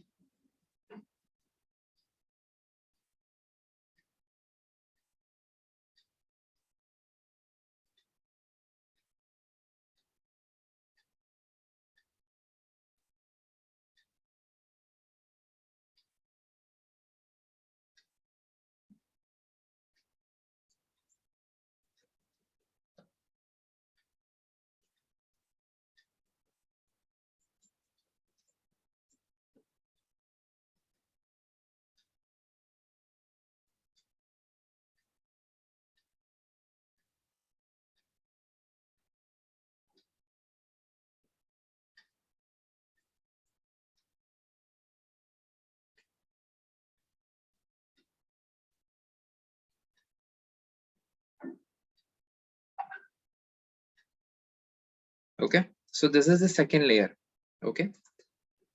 Okay, so this is the second layer. Okay,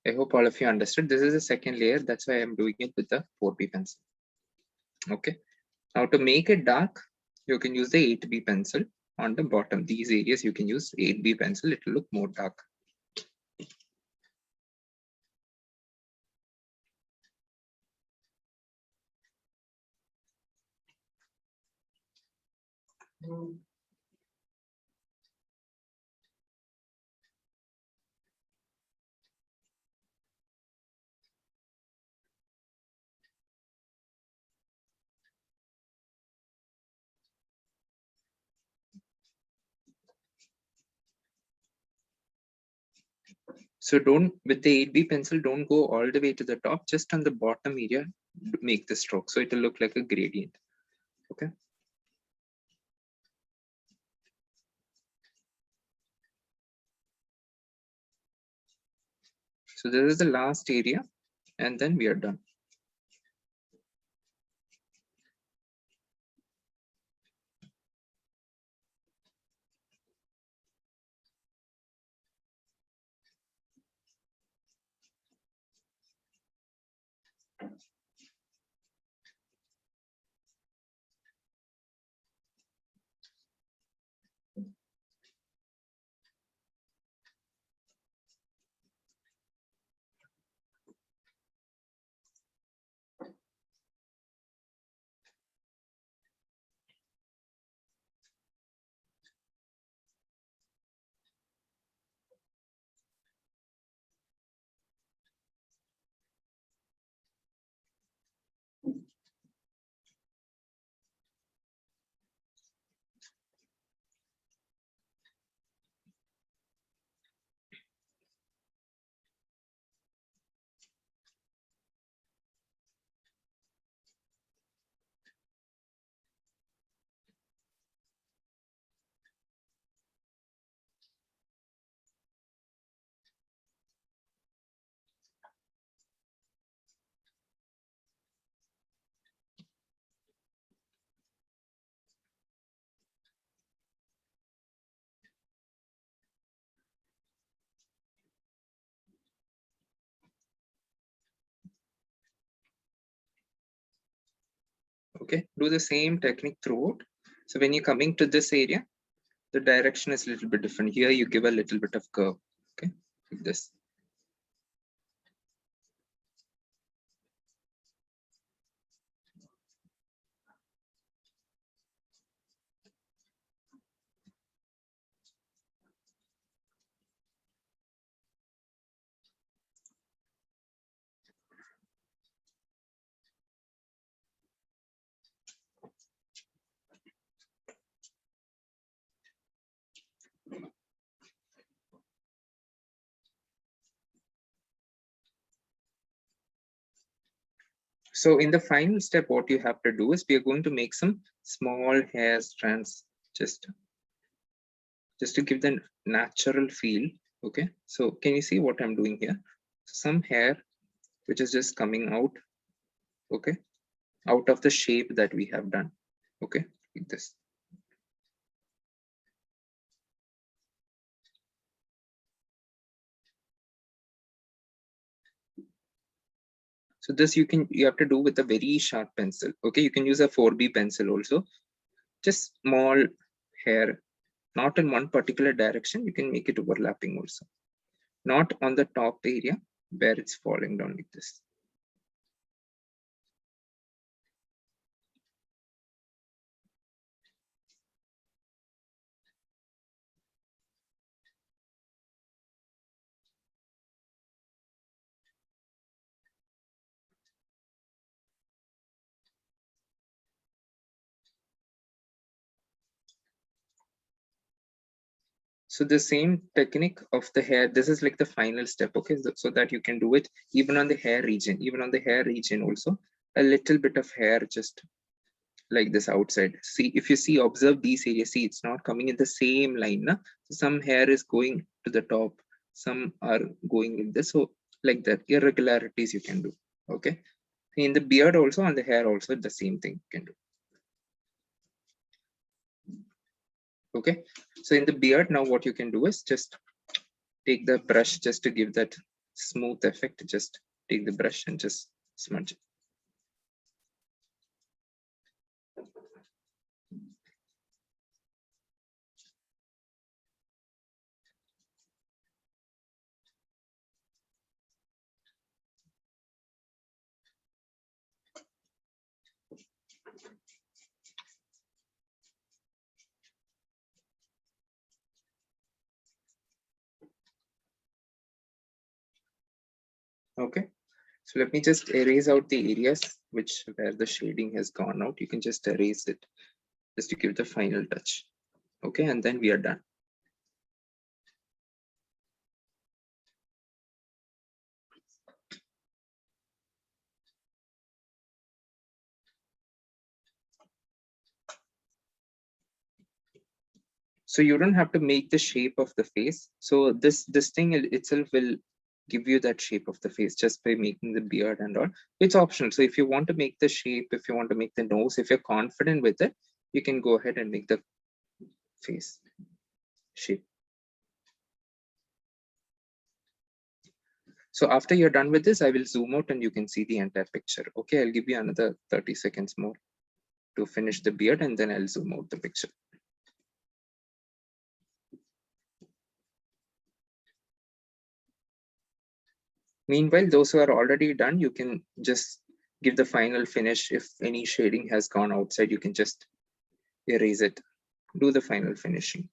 I hope all of you understood. This is the second layer. That's why I'm doing it with the 4B pencil. Okay, now to make it dark, you can use the 8B pencil on the bottom. These areas you can use 8B pencil. It will look more dark. So don't, with the 8B pencil, don't go all the way to the top, just on the bottom area, make the stroke. So it will look like a gradient. Okay. So this is the last area, and then we are done. Okay, do the same technique throughout. So when you're coming to this area, the direction is a little bit different. Here you give a little bit of curve. Okay, like this. So in the final step, what you have to do is we are going to make some small hair strands, just to give the natural feel. Okay, so can you see what I'm doing here? Some hair which is just coming out. Okay, out of the shape that we have done. Okay, like this. So this you have to do with a very sharp pencil. Okay, you can use a 4B pencil also. Just small hair, not in one particular direction. You can make it overlapping also, not on the top area where it's falling down like this. So the same technique of the hair, this is like the final step, okay? So that you can do it even on the hair region, also, a little bit of hair just like this outside. See, if you see, observe these areas, see, it's not coming in the same line. Na? So some hair is going to the top, some are going in this. So like that, irregularities you can do, okay? In the beard also, on the hair also, the same thing you can do. Okay, So in the beard, now what you can do is just take the brush just to give that smooth effect. Just take the brush and just smudge it. Okay, so let me just erase out the areas where the shading has gone out. You can just erase it just to give the final touch. Okay, and then we are done. So you don't have to make the shape of the face. So this thing itself will give you that shape of the face just by making the beard and all. It's optional. So if you want to make the shape, if you want to make the nose, if you're confident with it, you can go ahead and make the face shape. So after you're done with this, I will zoom out and you can see the entire picture. Okay, I'll give you another 30 seconds more to finish the beard and then I'll zoom out the picture. Meanwhile, those who are already done, you can just give the final finish. If any shading has gone outside, you can just erase it. Do the final finishing.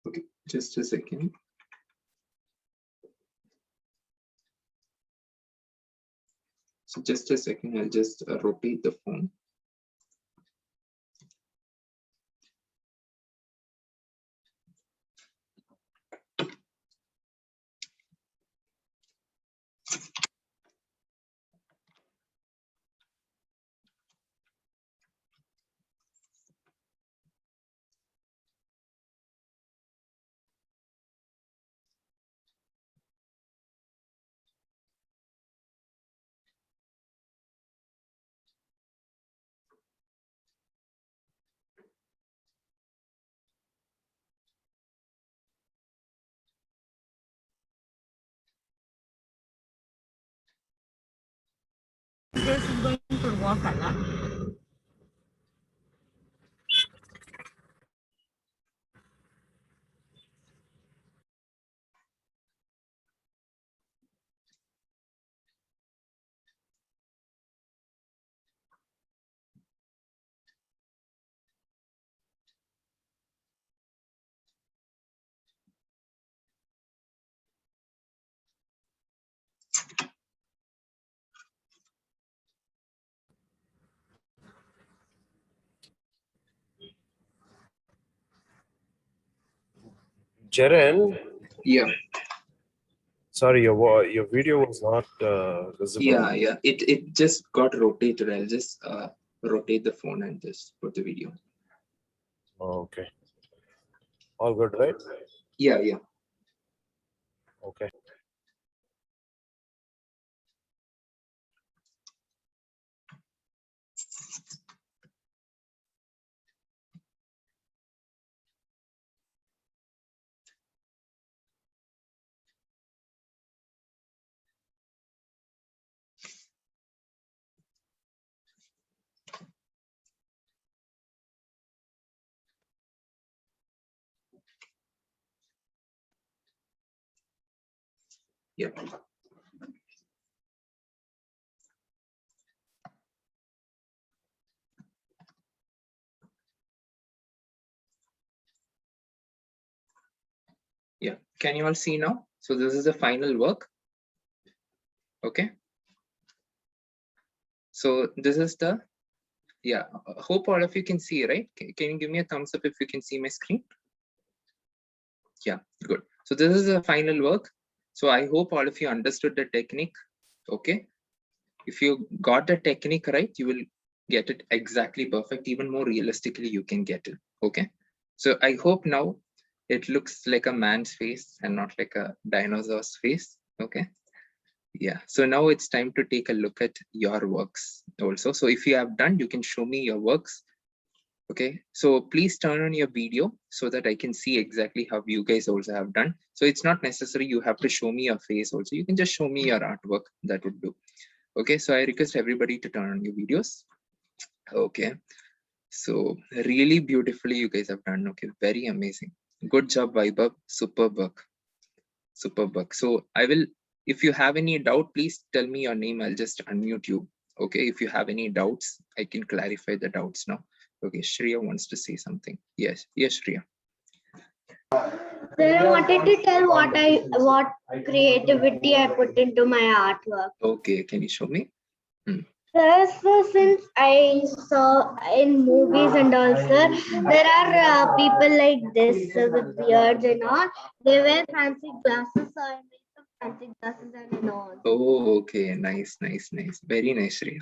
Okay, just a second. So just a second, I'll just rotate the phone. This is going to walk a lot. Jaren, Yeah, sorry, your video was not visible. yeah. It just got rotated. I'll just rotate the phone and just put the video. Oh, okay. All good, right? Yeah. Okay. Yeah. Yeah, can you all see now? So this is the final work. Okay. So this is the, yeah, hope all of you can see, right? Can you give me a thumbs up if you can see my screen? Yeah, good. So this is the final work. So I hope all of you understood the technique. Okay. If you got the technique right, you will get it exactly perfect. Even more realistically, you can get it. Okay. So I hope now it looks like a man's face and not like a dinosaur's face. Okay. Yeah. So now it's time to take a look at your works also. So if you have done, you can show me your works. Okay, so please turn on your video so that I can see exactly how you guys also have done. So it's not necessary you have to show me your face also. You can just show me your artwork, that would do. Okay, so I request everybody to turn on your videos. Okay, so really beautifully you guys have done. Okay, very amazing. Good job, Vaibhav. Superb work. Superb work. So I will, if you have any doubt, please tell me your name. I'll just unmute you. Okay, if you have any doubts, I can clarify the doubts now. Okay, Shreya wants to say something. Yes, yes, Shreya. Then I wanted to tell what creativity I put into my artwork. Okay, can you show me? So since I saw in movies and all, sir, there are people like this with beards and all. They wear fancy glasses, so I made some fancy glasses and nose. Oh, okay, nice, nice, nice. Very nice, Shreya.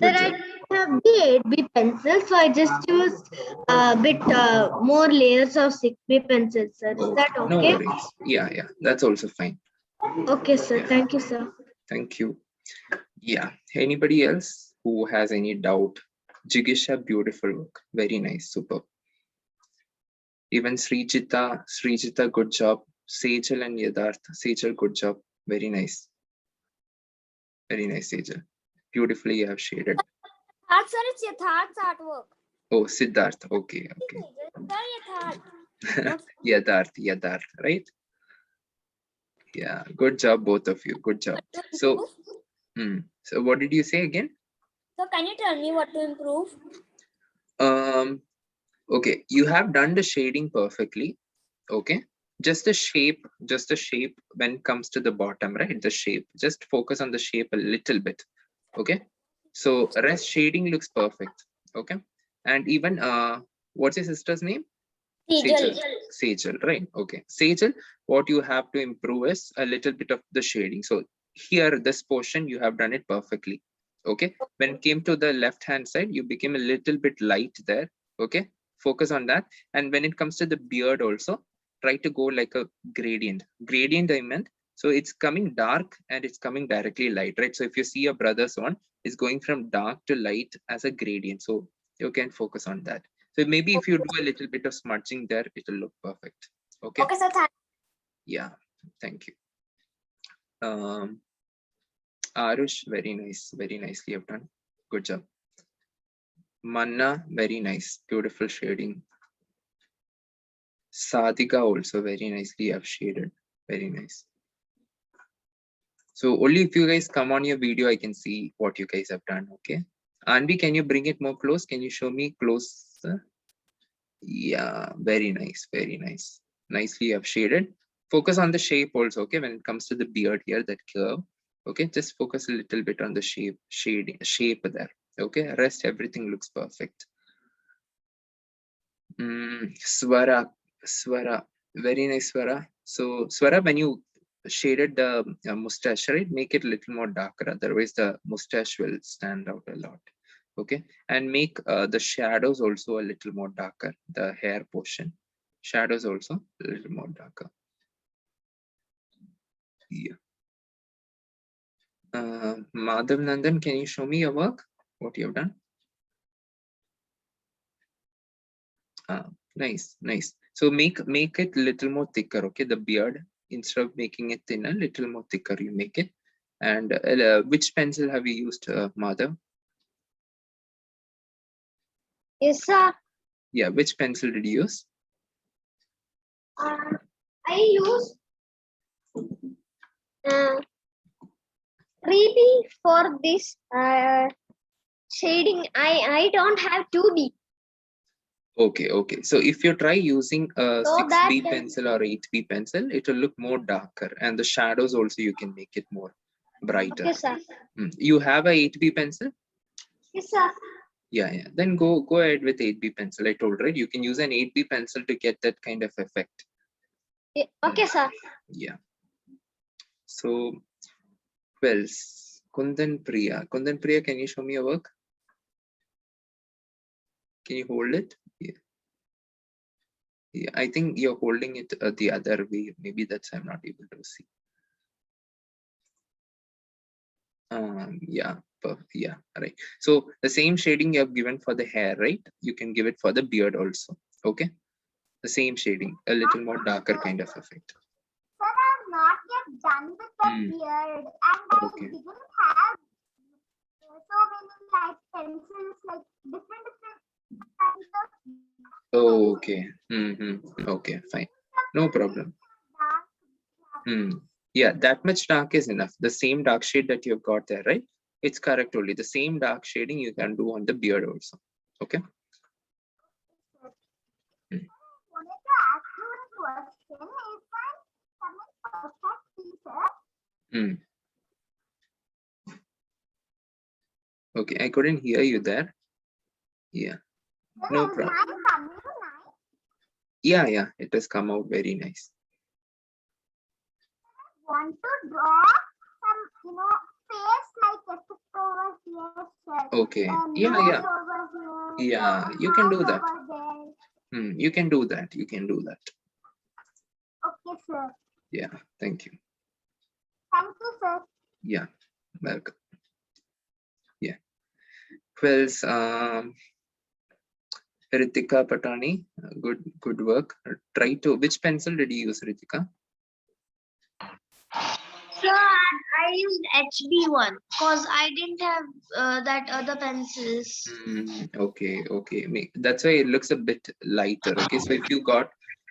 Sir, Good I job. didn't have the 8B pencil, so I just used a bit more layers of 6B pencil, sir. Is that Okay, no okay? worries. Yeah, yeah, that's also fine. Okay, sir. Yeah. Thank you, sir. Thank you. Yeah, anybody else who has any doubt? Jigisha, beautiful work. Very nice, super. Even Srijita, good job. Sejal and Yadharth, Sejal, good job. Very nice. Very nice, Sejal. Beautifully you have shaded. Sir, it's Yatharth's artwork. Oh, Siddharth. Okay, okay. Yadharth, right? Yeah, good job, both of you. Good job. So, so what did you say again? So can you tell me what to improve? Okay, you have done the shading perfectly. Okay, just the shape when it comes to the bottom, right? The shape, just focus on the shape a little bit. Okay, so rest shading looks perfect. Okay, and even what's your sister's name? Sejal, right? Okay, Sejal, what you have to improve is a little bit of the shading. So here, this portion, you have done it perfectly. Okay, when it came to the left hand side, you became a little bit light there. Okay, focus on that. And when it comes to the beard also, try to go like a gradient. Gradient, I meant, so it's coming dark and it's coming directly light, right? So if you see your brother's one, it's going from dark to light as a gradient. So you can focus on that. So maybe if you do a little bit of smudging there, it'll look perfect. Okay. Okay, sir. Yeah. Thank you. Arush, very nice. Very nicely you've done. Good job. Manna, very nice. Beautiful shading. Sadhika also very nicely you have shaded. Very nice. So only if you guys come on your video, I can see what you guys have done. Okay. Anvi, can you bring it more close? Can you show me close? Yeah, very nice, very nice. Nicely you have shaded. Focus on the shape also, okay? When it comes to the beard here, that curve, okay? Just focus a little bit on the shape there, okay? Rest, everything looks perfect. Swara, very nice Swara. So Swara, when you shaded the mustache, right? Make it a little more darker, otherwise the mustache will stand out a lot. Okay, and make the shadows also a little more darker, the hair portion. Shadows also a little more darker. Yeah. Madhav Nandan, can you show me your work? What you have done? Nice, nice. So make it a little more thicker, okay? The beard, instead of making it thinner, little more thicker, you make it. And which pencil have you used, Madhav? Yes, sir. Yeah, which pencil did you use? I use 3B for this shading. I don't have 2B. Okay, okay. So if you try using a So 6B that- pencil or 8B pencil, it will look more darker, and the shadows also you can make it more brighter. Okay, sir. You have a 8B pencil? Yes, sir. Yeah, yeah. Then go ahead with 8B pencil. I told, right? You can use an 8B pencil to get that kind of effect. Okay, sir. Yeah. So, well, Kundan Priya. Kundan Priya, can you show me your work? Can you hold it? Yeah. Yeah, I think you're holding it the other way. Maybe that's I'm not able to see. Yeah, yeah, right. So the same shading you have given for the hair, right? You can give it for the beard also. Okay, the same shading, a little more darker kind of effect. Sir, I'm not yet done with the beard, and I Okay. didn't have so many like pencils, like different kinds of. Okay. Okay, fine. No problem. Yeah, that much dark is enough. The same dark shade that you've got there, right? It's correct only. The same dark shading you can do on the beard also. Okay. Wanted to ask you a question. Is my coming perfect, teacher? Okay, I couldn't hear you there. Yeah. No Is problem. mine coming nice? Yeah, it has come out very nice. Want to draw some, face like effect over here, sir. Okay. Nose Yeah. over here. Yeah, you can do that. Over there. You can do that. You can do that. Okay, sir. Yeah. Thank you. Thank you, sir. Yeah. Welcome. Yeah. Well, Ritika Patani, good work. Try to. Which pencil did you use, Ritika? Sir, I used HB one because I didn't have that other pencils. Okay. That's why it looks a bit lighter. Okay, so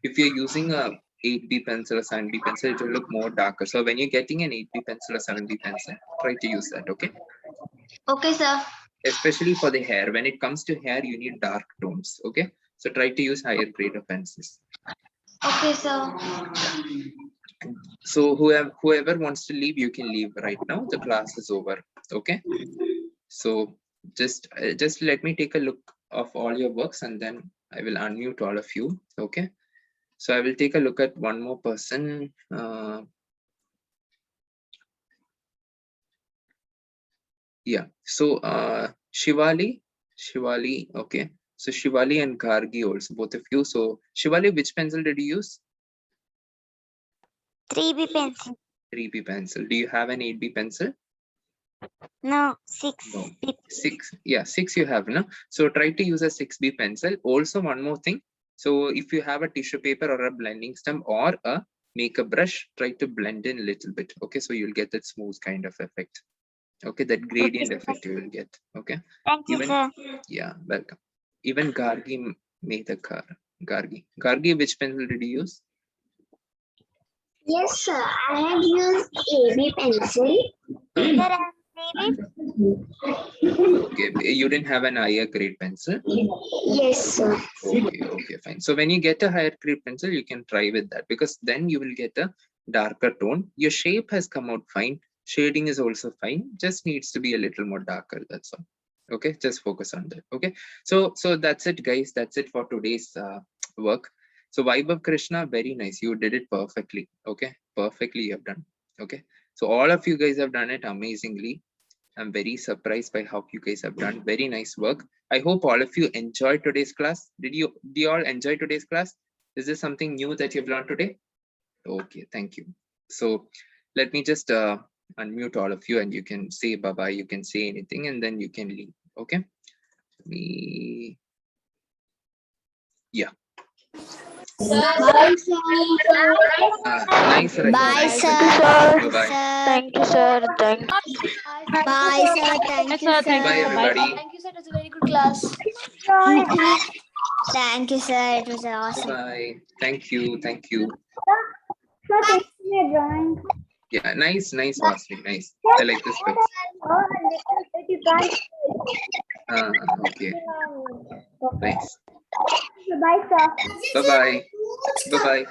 if you're using a 8B pencil or 7B pencil, it will look more darker. So when you're getting an 8B pencil or 7B pencil, try to use that. Okay. Okay, sir. Especially for the hair. When it comes to hair, you need dark tones. Okay, so try to use higher grade of pencils. Okay, sir. So whoever wants to leave, you can leave right now. The class is over. Okay. So just let me take a look of all your works, and then I will unmute all of you. Okay. So I will take a look at one more person. Yeah. So Shivali. Okay. So Shivali and Gargi also, both of you. So Shivali, which pencil did you use? 3B pencil. 3B pencil. Do you have an 8B pencil? No, 6. No. 6. Yeah, 6 you have, no? So try to use a 6B pencil. Also, one more thing. So if you have a tissue paper or a blending stump or a makeup brush, try to blend in a little bit. Okay, so you'll get that smooth kind of effect. Okay, that gradient effect you will get. Okay. Thank you, sir. Yeah, welcome. Even Gargi made the car. Gargi, which pencil did you use? Yes, sir. I have used AB pencil. Sir, I'm 3B. Okay, you didn't have an higher grade pencil. Yes, sir. Okay, fine. So when you get a higher grade pencil, you can try with that, because then you will get a darker tone. Your shape has come out fine. Shading is also fine. Just needs to be a little more darker. That's all. Okay, just focus on that. Okay, so that's it, guys. That's it for today's work. So Vaibhav Krishna, very nice. You did it perfectly. Okay, perfectly you have done. Okay, so all of you guys have done it amazingly. I'm very surprised by how you guys have done. Very nice work. I hope all of you enjoyed today's class. Did you all enjoy today's class? Is there something new that you've learned today? Okay, thank you. So let me just unmute all of you, and you can say bye-bye. You can say anything, and then you can leave. Okay. Yeah. Bye, sir. Nice. Bye, sir. Bye-bye. Thank you, sir. Thank you. Bye, sir. Thank you, sir. Bye, everybody. Thank you, sir. It was a very good class. Thank you, sir. It was awesome. Bye. Thank you. Thank you. Sir, thank you for your drawing. Yeah, nice, Vasily. Nice. I like this book. Oh, a little bit you can't. Okay. Nice. Bye, sir. Bye-bye. Bye-bye.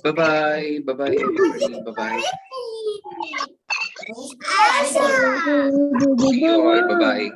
Bye-bye. Bye-bye, everybody. Bye-bye. See you all. Bye-bye.